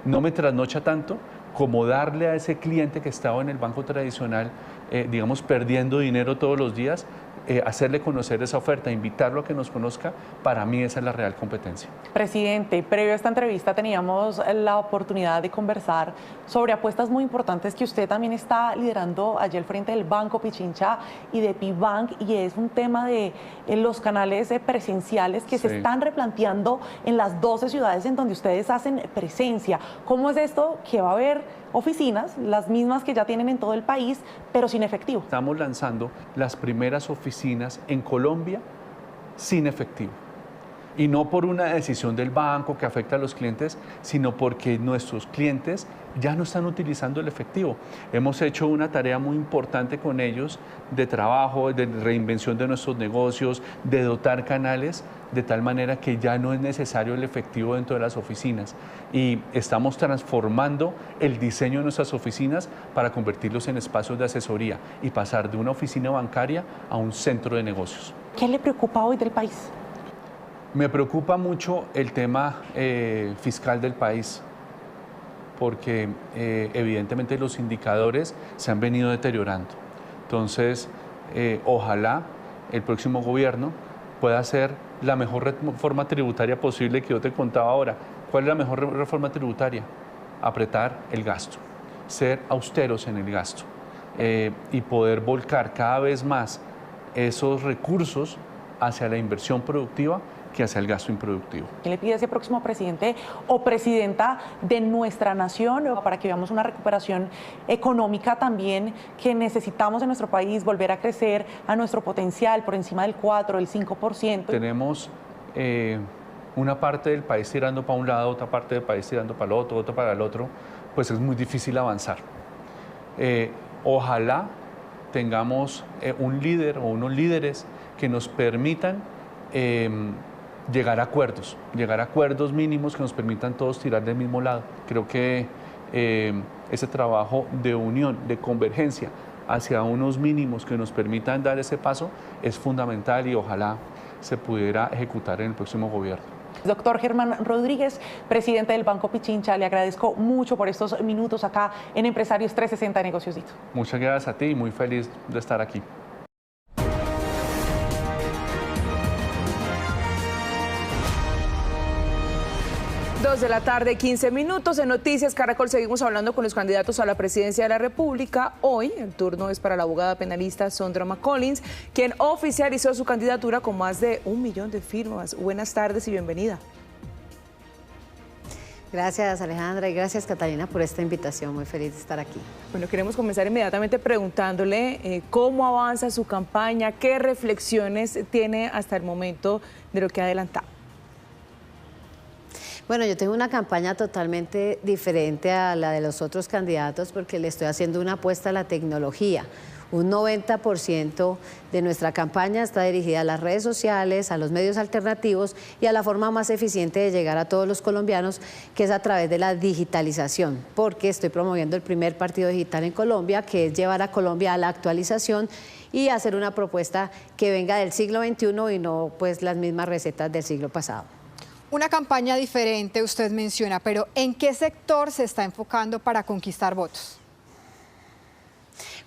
no me trasnocha tanto como darle a ese cliente que estaba en el banco tradicional, digamos, perdiendo dinero todos los días, hacerle conocer esa oferta, invitarlo a que nos conozca. Para mí esa es la real competencia.
Presidente, previo a esta entrevista teníamos la oportunidad de conversar sobre apuestas muy importantes que usted también está liderando allí al frente del Banco Pichincha y de Pibank, y es un tema de los canales presenciales que se están replanteando en las 12 ciudades en donde ustedes hacen presencia. ¿Cómo es esto que va a haber oficinas, las mismas que ya tienen en todo el país, pero sin efectivo?
Estamos lanzando las primeras oficinas en Colombia sin efectivo. Y no por una decisión del banco que afecta a los clientes, sino porque nuestros clientes ya no están utilizando el efectivo. Hemos hecho una tarea muy importante con ellos de trabajo, de reinvención de nuestros negocios, de dotar canales, de tal manera que ya no es necesario el efectivo dentro de las oficinas. Y estamos transformando el diseño de nuestras oficinas para convertirlos en espacios de asesoría y pasar de una oficina bancaria a un centro de negocios.
¿Qué le preocupa hoy del país?
Me preocupa mucho el tema fiscal del país, porque evidentemente los indicadores se han venido deteriorando. Entonces, ojalá el próximo gobierno pueda hacer la mejor reforma tributaria posible que yo te contaba ahora. ¿Cuál es la mejor reforma tributaria? Apretar el gasto, ser austeros en el gasto y poder volcar cada vez más esos recursos hacia la inversión productiva que hacia el gasto improductivo.
¿Qué le pide a ese próximo presidente o presidenta de nuestra nación para que veamos una recuperación económica también que necesitamos en nuestro país, volver a crecer a nuestro potencial por encima del 4, del 5%?
Tenemos una parte del país tirando para un lado, otra parte del país tirando para el otro, otra para el otro, pues es muy difícil avanzar. Ojalá tengamos un líder o unos líderes que nos permitan llegar a acuerdos mínimos que nos permitan todos tirar del mismo lado. Creo que ese trabajo de unión, de convergencia hacia unos mínimos que nos permitan dar ese paso es fundamental y ojalá se pudiera ejecutar en el próximo gobierno.
Doctor Germán Rodríguez, presidente del Banco Pichincha, le agradezco mucho por estos minutos acá en Empresarios 360 de Negociosito.
Muchas gracias a ti y muy feliz de estar aquí.
2 de la tarde, 15 minutos. En Noticias Caracol seguimos hablando con los candidatos a la presidencia de la República. Hoy el turno es para la abogada penalista Sondra McCollins, quien oficializó su candidatura con más de 1 millón de firmas. Buenas tardes y bienvenida.
Gracias, Alejandra, y gracias, Catalina, por esta invitación. Muy feliz de estar aquí.
Bueno, queremos comenzar inmediatamente preguntándole cómo avanza su campaña, qué reflexiones tiene hasta el momento de lo que ha adelantado.
Bueno, yo tengo una campaña totalmente diferente a la de los otros candidatos porque le estoy haciendo una apuesta a la tecnología. Un 90% de nuestra campaña está dirigida a las redes sociales, a los medios alternativos y a la forma más eficiente de llegar a todos los colombianos, que es a través de la digitalización, porque estoy promoviendo el primer partido digital en Colombia, que es llevar a Colombia a la actualización y hacer una propuesta que venga del siglo XXI y no pues las mismas recetas del siglo pasado.
Una campaña diferente, usted menciona, pero ¿en qué sector se está enfocando para conquistar votos?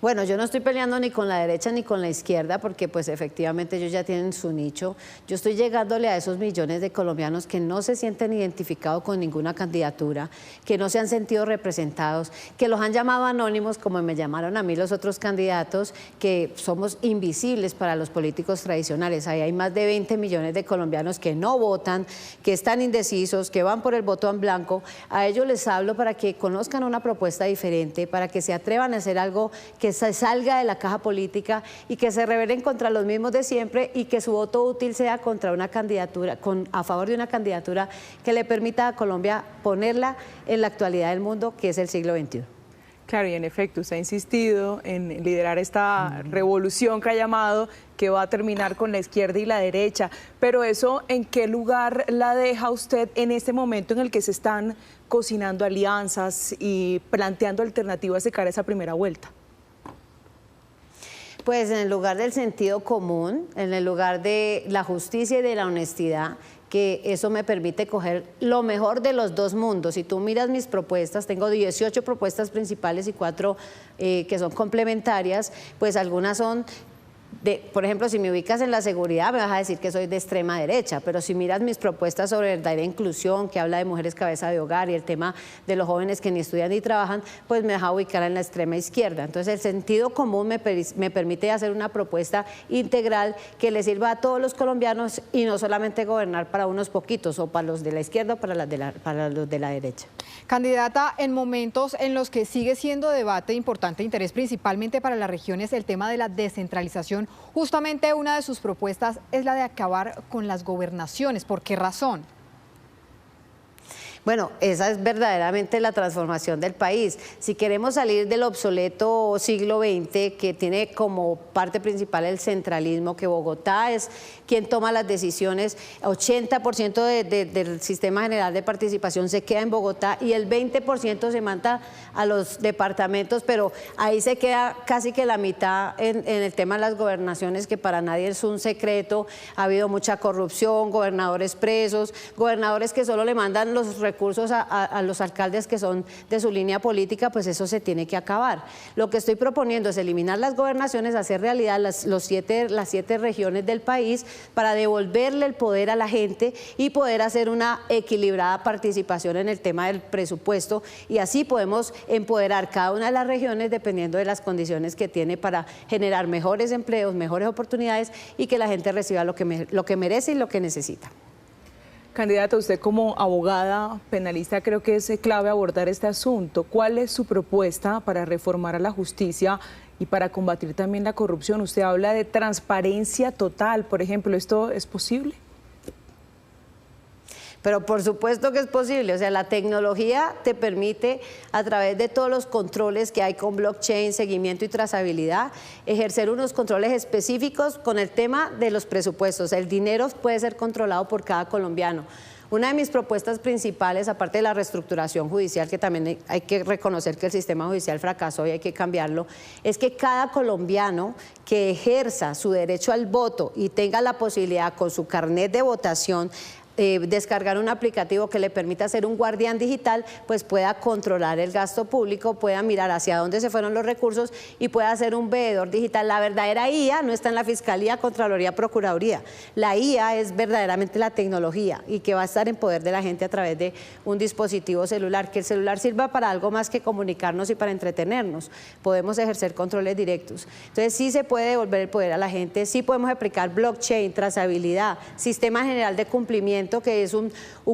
Bueno, yo no estoy peleando ni con la derecha ni con la izquierda porque pues efectivamente ellos ya tienen su nicho. Yo estoy llegándole a esos millones de colombianos que no se sienten identificados con ninguna candidatura, que no se han sentido representados, que los han llamado anónimos como me llamaron a mí los otros candidatos, que somos invisibles para los políticos tradicionales. Ahí hay más de 20 millones de colombianos que no votan, que están indecisos, que van por el voto en blanco. A ellos les hablo para que conozcan una propuesta diferente, para que se atrevan a hacer algo que se salga de la caja política y que se rebelen contra los mismos de siempre y que su voto útil sea contra una candidatura, a favor de una candidatura que le permita a Colombia ponerla en la actualidad del mundo, que es el siglo XXI.
Claro, y en efecto, usted ha insistido en liderar esta revolución que ha llamado, que va a terminar con la izquierda y la derecha. Pero eso, ¿en qué lugar la deja usted en este momento en el que se están cocinando alianzas y planteando alternativas de cara a esa primera vuelta?
Pues en el lugar del sentido común, en el lugar de la justicia y de la honestidad, que eso me permite coger lo mejor de los dos mundos. Si tú miras mis propuestas, tengo 18 propuestas principales y 4 que son complementarias, pues algunas son... por ejemplo, si me ubicas en la seguridad me vas a decir que soy de extrema derecha, pero si miras mis propuestas sobre verdadera inclusión, que habla de mujeres cabeza de hogar y el tema de los jóvenes que ni estudian ni trabajan, pues me vas a ubicar en la extrema izquierda. Entonces el sentido común me permite hacer una propuesta integral que le sirva a todos los colombianos y no solamente gobernar para unos poquitos o para los de la izquierda o para los de la derecha.
Candidata, en momentos en los que sigue siendo debate importante, interés principalmente para las regiones, el tema de la descentralización, Gobernación, justamente una de sus propuestas es la de acabar con las gobernaciones. ¿Por qué razón?
Bueno, esa es verdaderamente la transformación del país. Si queremos salir del obsoleto siglo XX, que tiene como parte principal el centralismo, que Bogotá es quien toma las decisiones, 80% del sistema general de participación se queda en Bogotá y el 20% se manda a los departamentos, pero ahí se queda casi que la mitad en el tema de las gobernaciones, que para nadie es un secreto. Ha habido mucha corrupción, gobernadores presos, gobernadores que solo le mandan los recursos a los alcaldes que son de su línea política. Pues eso se tiene que acabar. Lo que estoy proponiendo es eliminar las gobernaciones, hacer realidad las 7 regiones del país para devolverle el poder a la gente y poder hacer una equilibrada participación en el tema del presupuesto, y así podemos empoderar cada una de las regiones dependiendo de las condiciones que tiene para generar mejores empleos, mejores oportunidades y que la gente reciba lo que merece y lo que necesita.
Candidata, usted como abogada penalista creo que es clave abordar este asunto. ¿Cuál es su propuesta para reformar a la justicia y para combatir también la corrupción? Usted habla de transparencia total, por ejemplo, ¿esto es posible?
Pero por supuesto que es posible, o sea, la tecnología te permite, a través de todos los controles que hay con blockchain, seguimiento y trazabilidad, ejercer unos controles específicos con el tema de los presupuestos. El dinero puede ser controlado por cada colombiano. Una de mis propuestas principales, aparte de la reestructuración judicial, que también hay que reconocer que el sistema judicial fracasó y hay que cambiarlo, es que cada colombiano que ejerza su derecho al voto y tenga la posibilidad con su carnet de votación descargar un aplicativo que le permita ser un guardián digital, pues pueda controlar el gasto público, pueda mirar hacia dónde se fueron los recursos y pueda ser un veedor digital. La verdadera IA no está en la Fiscalía, Contraloría, Procuraduría. La IA es verdaderamente la tecnología y que va a estar en poder de la gente a través de un dispositivo celular, que el celular sirva para algo más que comunicarnos y para entretenernos. Podemos ejercer controles directos. Entonces sí se puede devolver el poder a la gente, sí podemos aplicar blockchain, trazabilidad, sistema general de cumplimiento, que es un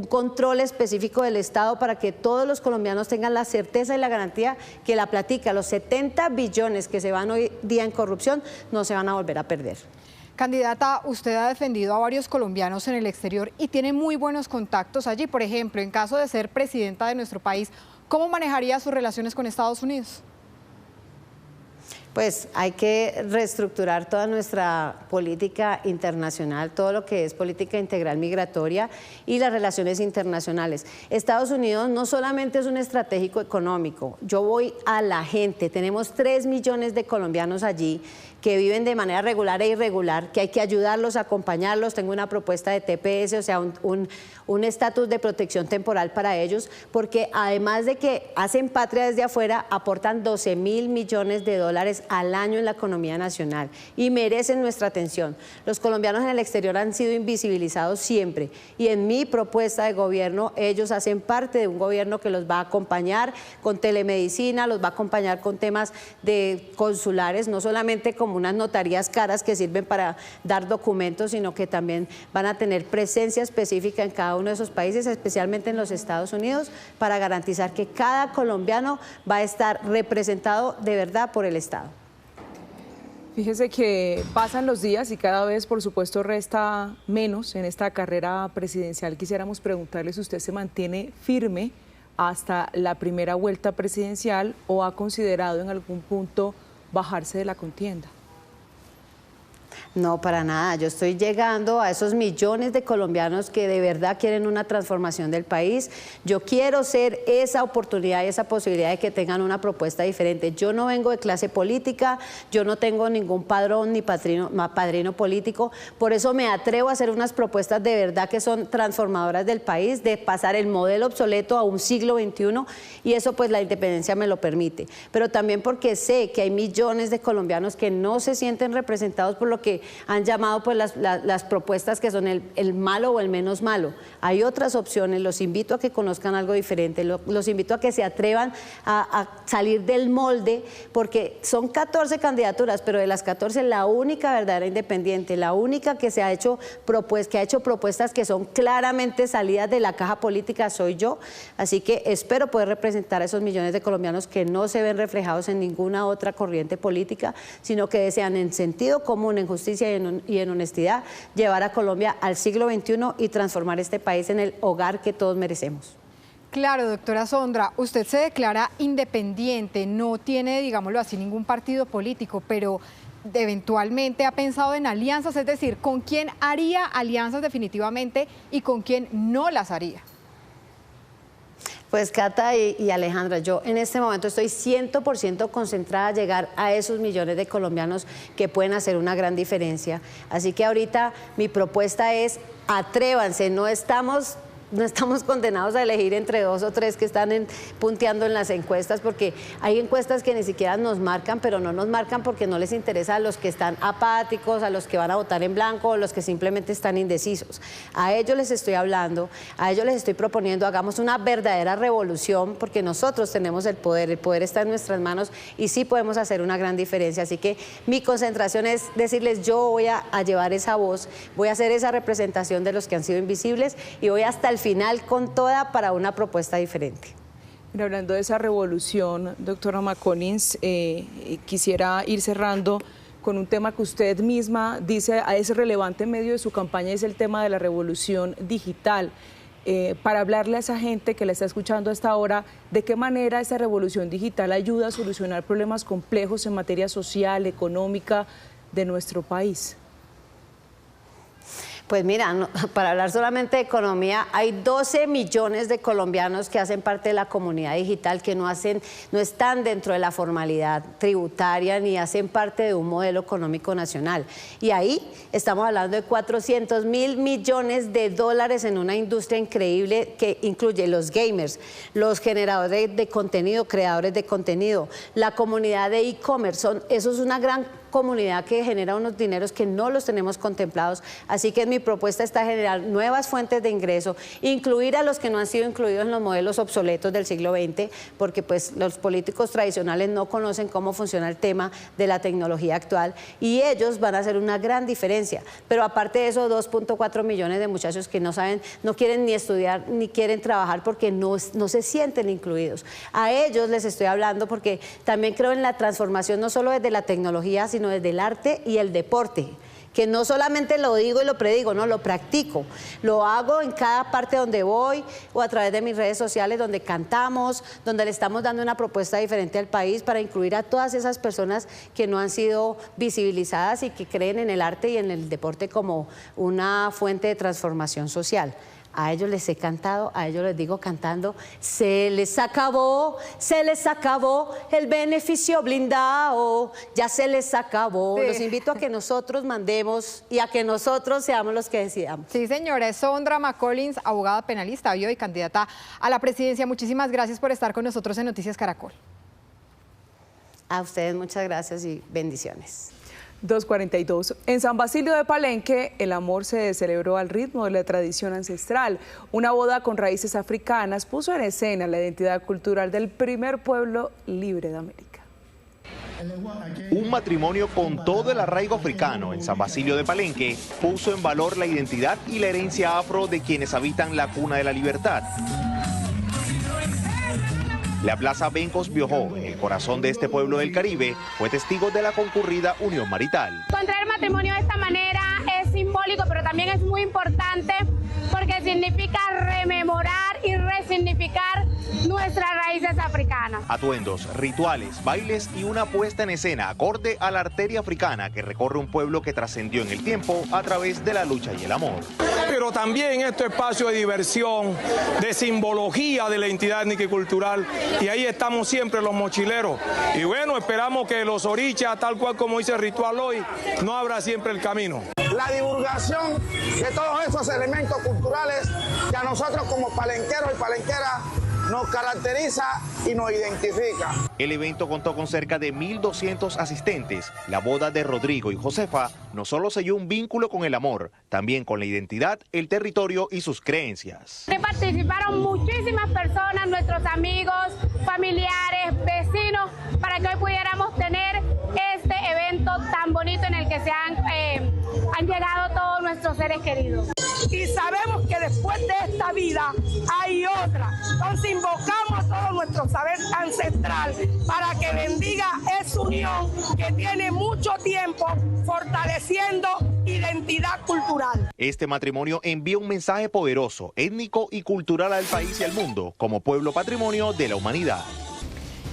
control específico del Estado para que todos los colombianos tengan la certeza y la garantía que la platica, los 70 billones que se van hoy día en corrupción, no se van a volver a perder.
Candidata, usted ha defendido a varios colombianos en el exterior y tiene muy buenos contactos allí. Por ejemplo, en caso de ser presidenta de nuestro país, ¿cómo manejaría sus relaciones con Estados Unidos?
Pues hay que reestructurar toda nuestra política internacional, todo lo que es política integral migratoria y las relaciones internacionales. Estados Unidos no solamente es un estratégico económico, yo voy a la gente, tenemos 3 millones de colombianos allí que viven de manera regular e irregular, que hay que ayudarlos, acompañarlos. Tengo una propuesta de TPS, o sea, un estatus de protección temporal para ellos, porque además de que hacen patria desde afuera, aportan 12.000 millones de dólares al año en la economía nacional y merecen nuestra atención. Los colombianos en el exterior han sido invisibilizados siempre y en mi propuesta de gobierno ellos hacen parte de un gobierno que los va a acompañar con telemedicina, los va a acompañar con temas de consulares, no solamente como unas notarías caras que sirven para dar documentos, sino que también van a tener presencia específica en cada uno de esos países, especialmente en los Estados Unidos, para garantizar que cada colombiano va a estar representado de verdad por el Estado.
Fíjese que pasan los días y cada vez, por supuesto, resta menos en esta carrera presidencial. Quisiéramos preguntarle si usted se mantiene firme hasta la primera vuelta presidencial o ha considerado en algún punto bajarse de la contienda.
No, para nada. Yo estoy llegando a esos millones de colombianos que de verdad quieren una transformación del país. Yo quiero ser esa oportunidad y esa posibilidad de que tengan una propuesta diferente. Yo no vengo de clase política, yo no tengo ningún padrón ni padrino político. Por eso me atrevo a hacer unas propuestas de verdad que son transformadoras del país, de pasar el modelo obsoleto a un siglo XXI, y eso pues la independencia me lo permite. Pero también porque sé que hay millones de colombianos que no se sienten representados por lo que han llamado pues las propuestas que son el malo o el menos malo. Hay otras opciones, los invito a que conozcan algo diferente, los invito a que se atrevan a salir del molde, porque son 14 candidaturas, pero de las 14 la única verdadera independiente, la única que ha hecho propuestas que son claramente salidas de la caja política soy yo, así que espero poder representar a esos millones de colombianos que no se ven reflejados en ninguna otra corriente política, sino que desean en sentido común, en justicia y en honestidad llevar a Colombia al siglo XXI y transformar este país en el hogar que todos merecemos.
Claro, doctora Sondra, usted se declara independiente, no tiene, digámoslo así, ningún partido político, pero eventualmente ha pensado en alianzas, es decir, ¿con quién haría alianzas definitivamente y con quién no las haría?
Pues Cata y Alejandra, yo en este momento estoy 100% concentrada a llegar a esos millones de colombianos que pueden hacer una gran diferencia. Así que ahorita mi propuesta es atrévanse, no estamos condenados a elegir entre 2 o 3 que están punteando en las encuestas, porque hay encuestas que ni siquiera nos marcan, pero no nos marcan porque no les interesa a los que están apáticos, a los que van a votar en blanco o los que simplemente están indecisos. A ellos les estoy hablando, a ellos les estoy proponiendo, hagamos una verdadera revolución, porque nosotros tenemos el poder está en nuestras manos y sí podemos hacer una gran diferencia. Así que mi concentración es decirles, yo voy a llevar esa voz, voy a hacer esa representación de los que han sido invisibles y voy hasta el final con toda para una propuesta diferente.
Mira, hablando de esa revolución, doctora McCollins, quisiera ir cerrando con un tema que usted misma dice es relevante en medio de su campaña, es el tema de la revolución digital. Para hablarle a esa gente que la está escuchando hasta ahora, ¿de qué manera esa revolución digital ayuda a solucionar problemas complejos en materia social, económica de nuestro país?
Pues mira, para hablar solamente de economía, hay 12 millones de colombianos que hacen parte de la comunidad digital, que no están dentro de la formalidad tributaria ni hacen parte de un modelo económico nacional. Y ahí estamos hablando de 400.000 millones de dólares en una industria increíble que incluye los gamers, los generadores de contenido, creadores de contenido, la comunidad de e-commerce. Eso es una gran comunidad que genera unos dineros que no los tenemos contemplados, así que mi propuesta está generar nuevas fuentes de ingreso, incluir a los que no han sido incluidos en los modelos obsoletos del siglo XX, porque pues los políticos tradicionales no conocen cómo funciona el tema de la tecnología actual y ellos van a hacer una gran diferencia, pero aparte de eso 2.4 millones de muchachos que no saben, no quieren ni estudiar ni quieren trabajar porque no se sienten incluidos. A ellos les estoy hablando porque también creo en la transformación no solo desde la tecnología, sino desde el arte y el deporte, que no solamente lo digo y lo predigo, no, lo practico, lo hago en cada parte donde voy o a través de mis redes sociales donde cantamos, donde le estamos dando una propuesta diferente al país para incluir a todas esas personas que no han sido visibilizadas y que creen en el arte y en el deporte como una fuente de transformación social. A ellos les he cantado, a ellos les digo cantando, se les acabó el beneficio blindado, ya se les acabó. Sí. Los invito a que nosotros mandemos y a que nosotros seamos los que decidamos.
Sí, señora, es Sondra McCollins, abogada penalista, y candidata a la presidencia. Muchísimas gracias por estar con nosotros en Noticias Caracol.
A ustedes muchas gracias y bendiciones.
2:42. En San Basilio de Palenque, el amor se celebró al ritmo de la tradición ancestral. Una boda con raíces africanas puso en escena la identidad cultural del primer pueblo libre de América.
Un matrimonio con todo el arraigo africano en San Basilio de Palenque puso en valor la identidad y la herencia afro de quienes habitan la cuna de la libertad. La Plaza Bencos Biojó, en el corazón de este pueblo del Caribe, fue testigo de la concurrida unión marital.
Contraer matrimonio de esta manera es simbólico, pero también es muy importante porque significa rememorar y resignificar nuestras raíces africanas.
Atuendos, rituales, bailes y una puesta en escena acorde a la arteria africana que recorre un pueblo que trascendió en el tiempo a través de la lucha y el amor.
Pero también este espacio de diversión, de simbología de la identidad étnica y cultural, y ahí estamos siempre los mochileros. Y bueno, esperamos que los orichas, tal cual como dice el ritual hoy, no abra siempre el camino.
La divulgación de todos esos elementos culturales que a nosotros como palenqueros y palenqueras
nos caracteriza y nos identifica.
El evento contó con cerca de 1.200 asistentes. La boda de Rodrigo y Josefa no solo selló un vínculo con el amor, también con la identidad, el territorio y sus creencias.
Participaron muchísimas personas, nuestros amigos, familiares, vecinos, para que hoy pudiéramos tener este evento tan bonito en el que se han llegado todos nuestros seres queridos.
Y sabemos que después de esta vida hay otra. Entonces invocamos todo nuestro saber ancestral para que bendiga esa unión que tiene mucho tiempo fortaleciendo identidad cultural.
Este matrimonio envía un mensaje poderoso, étnico y cultural al país y al mundo, como pueblo patrimonio de la humanidad.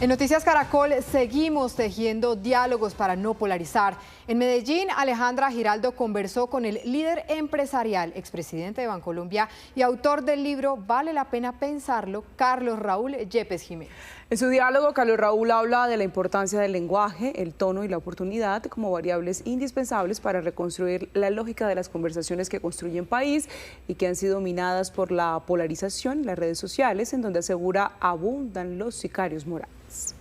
En Noticias Caracol seguimos tejiendo diálogos para no polarizar. En Medellín, Alejandra Giraldo conversó con el líder empresarial, expresidente de Bancolombia y autor del libro Vale la pena pensarlo, Carlos Raúl Yepes Jiménez.
En su diálogo, Carlos Raúl habla de la importancia del lenguaje, el tono y la oportunidad como variables indispensables para reconstruir la lógica de las conversaciones que construyen país y que han sido minadas por la polarización en las redes sociales, en donde asegura abundan los sicarios morales.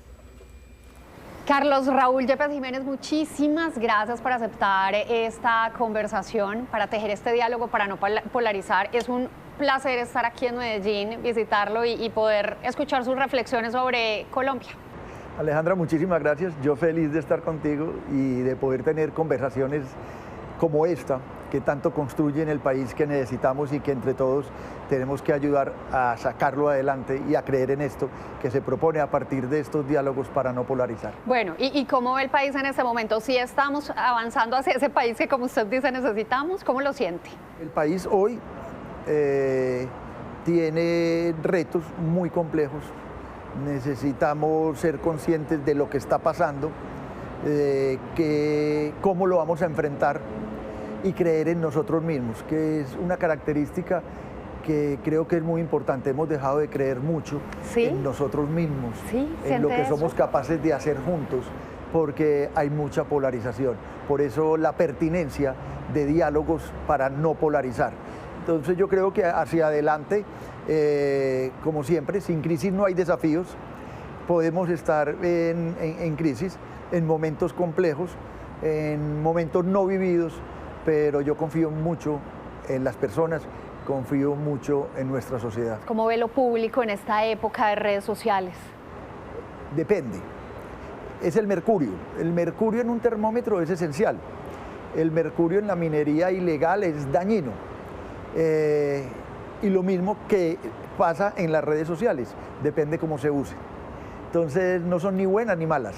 Carlos Raúl Yepes Jiménez, muchísimas gracias por aceptar esta conversación, para tejer este diálogo, para no polarizar. Es un placer estar aquí en Medellín, visitarlo y poder escuchar sus reflexiones sobre Colombia.
Alejandra, muchísimas gracias. Yo feliz de estar contigo y de poder tener conversaciones como esta, que tanto construyen el país que necesitamos y que entre todos tenemos que ayudar a sacarlo adelante y a creer en esto que se propone a partir de estos diálogos para no polarizar.
Bueno, ¿y cómo ve el país en este momento? ¿Sí estamos avanzando hacia ese país que, como usted dice, necesitamos? ¿Cómo lo siente?
El país hoy tiene retos muy complejos. Necesitamos ser conscientes de lo que está pasando, cómo lo vamos a enfrentar y creer en nosotros mismos, que es una característica que creo que es muy importante. Hemos dejado de creer mucho en nosotros mismos, en lo que somos capaces de hacer juntos, porque hay mucha polarización. Por eso la pertinencia de diálogos para no polarizar. Entonces yo creo que hacia adelante, como siempre, sin crisis no hay desafíos. Podemos estar en crisis, en momentos complejos, en momentos no vividos, pero yo confío mucho en las personas, confío mucho en nuestra sociedad.
¿Cómo ve lo público en esta época de redes sociales?
Depende. Es el mercurio. El mercurio en un termómetro es esencial. El mercurio en la minería ilegal es dañino. Y lo mismo que pasa en las redes sociales, depende cómo se use. Entonces no son ni buenas ni malas,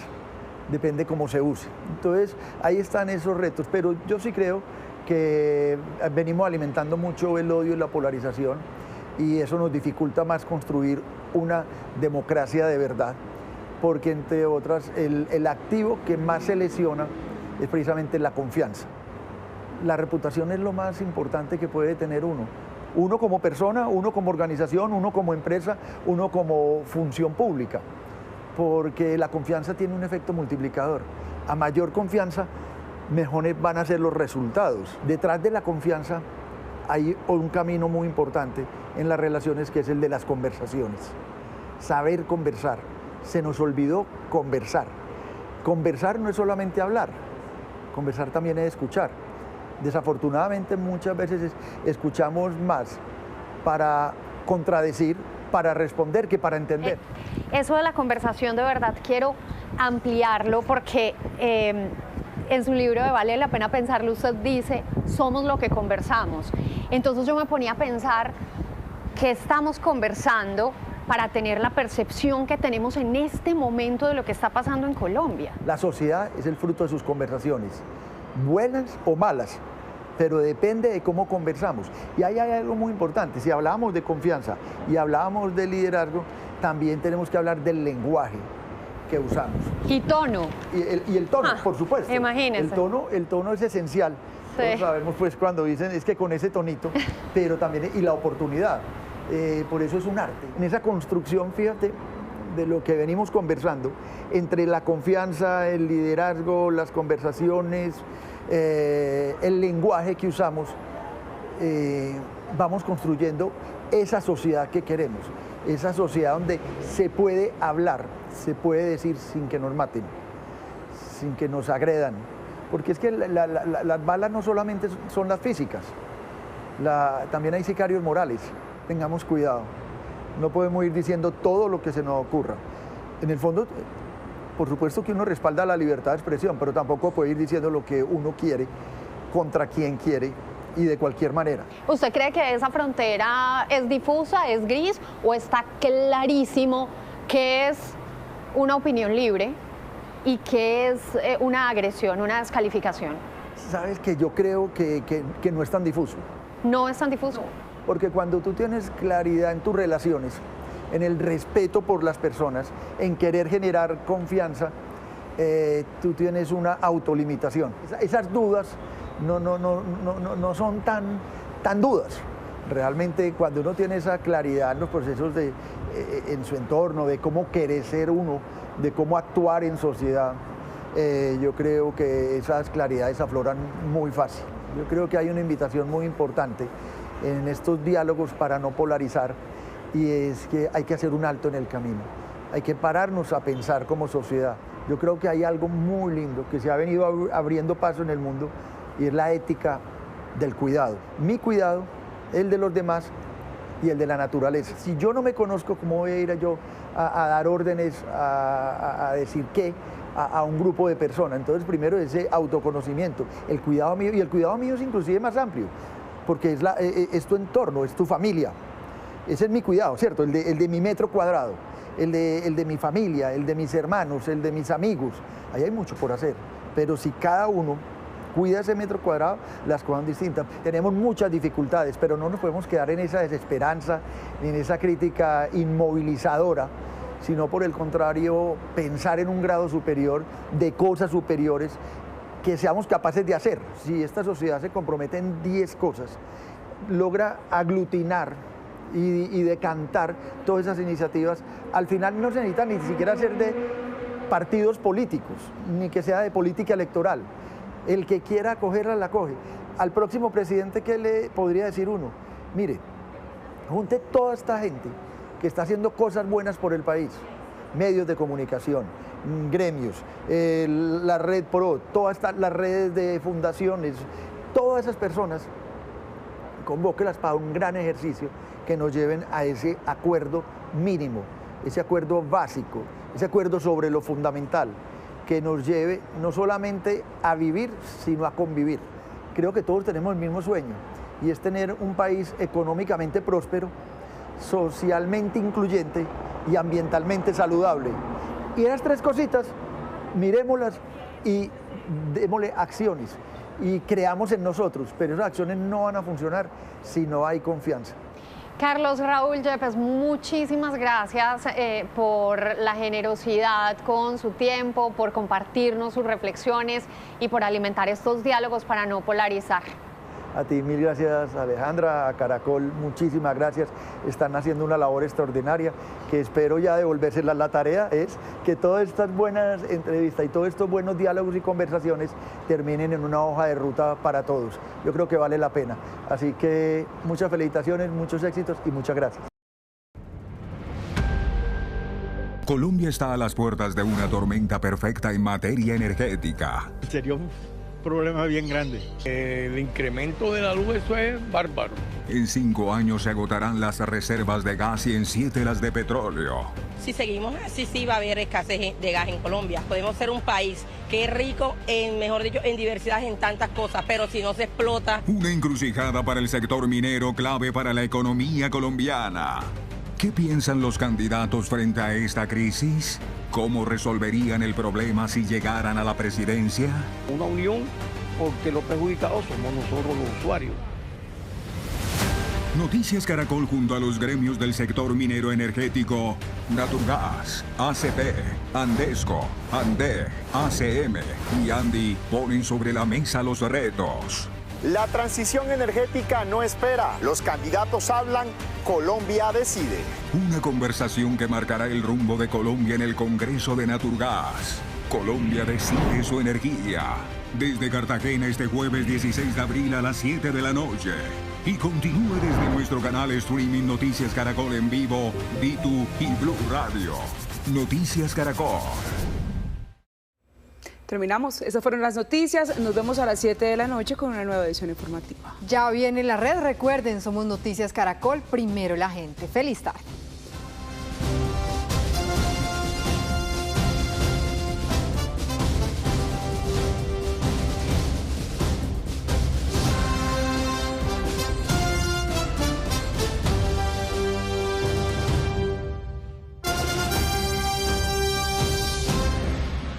depende cómo se use. Entonces ahí están esos retos, pero yo sí creo que venimos alimentando mucho el odio y la polarización y eso nos dificulta más construir una democracia de verdad, porque entre otras el activo que más se lesiona es precisamente la confianza. La reputación es lo más importante que puede tener uno. Uno como persona, uno como organización, uno como empresa, uno como función pública, porque la confianza tiene un efecto multiplicador. A mayor confianza, mejores van a ser los resultados. Detrás de la confianza hay un camino muy importante en las relaciones, que es el de las conversaciones. Saber conversar. Se nos olvidó conversar. Conversar no es solamente hablar, conversar también es escuchar. Desafortunadamente muchas veces escuchamos más para contradecir, para responder, que para entender.
Eso de la conversación, de verdad quiero ampliarlo, porque en su libro de Vale la pena pensarlo, usted dice, somos lo que conversamos. Entonces yo me ponía a pensar que estamos conversando para tener la percepción que tenemos en este momento de lo que está pasando en Colombia.
La sociedad es el fruto de sus conversaciones, buenas o malas, pero depende de cómo conversamos. Y ahí hay algo muy importante. Si hablábamos de confianza y hablábamos de liderazgo, también tenemos que hablar del lenguaje que usamos.
Y tono.
Y el tono, por supuesto.
Imagínense.
El tono es esencial. Sí. Todos sabemos pues cuando dicen es que con ese tonito, pero también, y la oportunidad. Por eso es un arte. En esa construcción, fíjate, de lo que venimos conversando, entre la confianza, el liderazgo, las conversaciones, el lenguaje que usamos, vamos construyendo esa sociedad que queremos. esa sociedad donde se puede hablar, se puede decir sin que nos maten, sin que nos agredan, porque es que las balas no solamente son las físicas, también hay sicarios morales, tengamos cuidado, no podemos ir diciendo todo lo que se nos ocurra. En el fondo, por supuesto que uno respalda la libertad de expresión, pero tampoco puede ir diciendo lo que uno quiere, contra quien quiere y de cualquier manera.
¿Usted cree que esa frontera es difusa, es gris, o está clarísimo qué es una opinión libre y qué es una agresión, una descalificación?
Sabes que yo creo que no es tan difuso.
¿No es tan difuso?
Porque cuando tú tienes claridad en tus relaciones, en el respeto por las personas, en querer generar confianza, tú tienes una autolimitación. Esas dudas no son tan dudas. Realmente cuando uno tiene esa claridad en los procesos en su entorno, de cómo querer ser uno, de cómo actuar en sociedad, yo creo que esas claridades afloran muy fácil. Yo creo que hay una invitación muy importante en estos diálogos para no polarizar, y es que hay que hacer un alto en el camino. Hay que pararnos a pensar como sociedad. Yo creo que hay algo muy lindo que se ha venido abriendo paso en el mundo, y es la ética del cuidado. Mi cuidado, el de los demás y el de la naturaleza. Si yo no me conozco, ¿cómo voy a ir yo a dar órdenes, a decir qué a un grupo de personas? Entonces, primero ese autoconocimiento, el cuidado mío, y el cuidado mío es inclusive más amplio, porque es tu entorno, es tu familia. Ese es mi cuidado, ¿cierto? El de mi metro cuadrado, el de mi familia, el de mis hermanos, el de mis amigos. Ahí hay mucho por hacer, pero si cada uno cuida ese metro cuadrado, las cosas son distintas. Tenemos muchas dificultades, pero no nos podemos quedar en esa desesperanza, ni en esa crítica inmovilizadora, sino por el contrario, pensar en un grado superior, de cosas superiores, que seamos capaces de hacer. Si esta sociedad se compromete en 10 cosas, logra aglutinar y decantar todas esas iniciativas, al final no se necesita ni siquiera ser de partidos políticos, ni que sea de política electoral. El que quiera acogerla, la acoge. Al próximo presidente, ¿qué le podría decir uno? Mire, junte toda esta gente que está haciendo cosas buenas por el país, medios de comunicación, gremios, la Red Pro, todas las redes de fundaciones, todas esas personas, convóquelas para un gran ejercicio que nos lleven a ese acuerdo mínimo, ese acuerdo básico, ese acuerdo sobre lo fundamental, que nos lleve no solamente a vivir, sino a convivir. Creo que todos tenemos el mismo sueño, y es tener un país económicamente próspero, socialmente incluyente y ambientalmente saludable. Y esas 3 cositas, miremoslas y démosle acciones y creamos en nosotros, pero esas acciones no van a funcionar si no hay confianza.
Carlos Raúl Yepes, muchísimas gracias por la generosidad con su tiempo, por compartirnos sus reflexiones y por alimentar estos diálogos para no polarizar.
A ti, mil gracias, Alejandra, a Caracol, muchísimas gracias. Están haciendo una labor extraordinaria que espero ya devolvérselas. La tarea es que todas estas buenas entrevistas y todos estos buenos diálogos y conversaciones terminen en una hoja de ruta para todos. Yo creo que vale la pena. Así que muchas felicitaciones, muchos éxitos y muchas gracias.
Colombia está a las puertas de una tormenta perfecta en materia energética.
Sería un problema bien grande. El incremento de la luz, eso es bárbaro.
En 5 años se agotarán las reservas de gas y en 7 las de petróleo.
Si seguimos así, sí va a haber escasez de gas en Colombia. Podemos ser un país que es rico en, mejor dicho, en diversidad, en tantas cosas, pero si no se explota.
Una encrucijada para el sector minero, clave para la economía colombiana. ¿Qué piensan los candidatos frente a esta crisis? ¿Cómo resolverían el problema si llegaran a la presidencia?
Una unión, porque los perjudicados somos nosotros los usuarios.
Noticias Caracol junto a los gremios del sector minero energético, Naturgas, ACP, Andesco, ANDE, ACM y ANDI ponen sobre la mesa los retos.
La transición energética no espera. Los candidatos hablan, Colombia decide.
Una conversación que marcará el rumbo de Colombia en el Congreso de Naturgas. Colombia decide su energía. Desde Cartagena este jueves 16 de abril a las 7 de la noche. y continúe desde nuestro canal streaming Noticias Caracol en vivo, Ditu y Blue Radio. Noticias Caracol.
Terminamos. Esas fueron las noticias. Nos vemos a las 7 de la noche con una nueva edición informativa.
Ya viene la red. Recuerden, somos Noticias Caracol, primero la gente. Feliz tarde.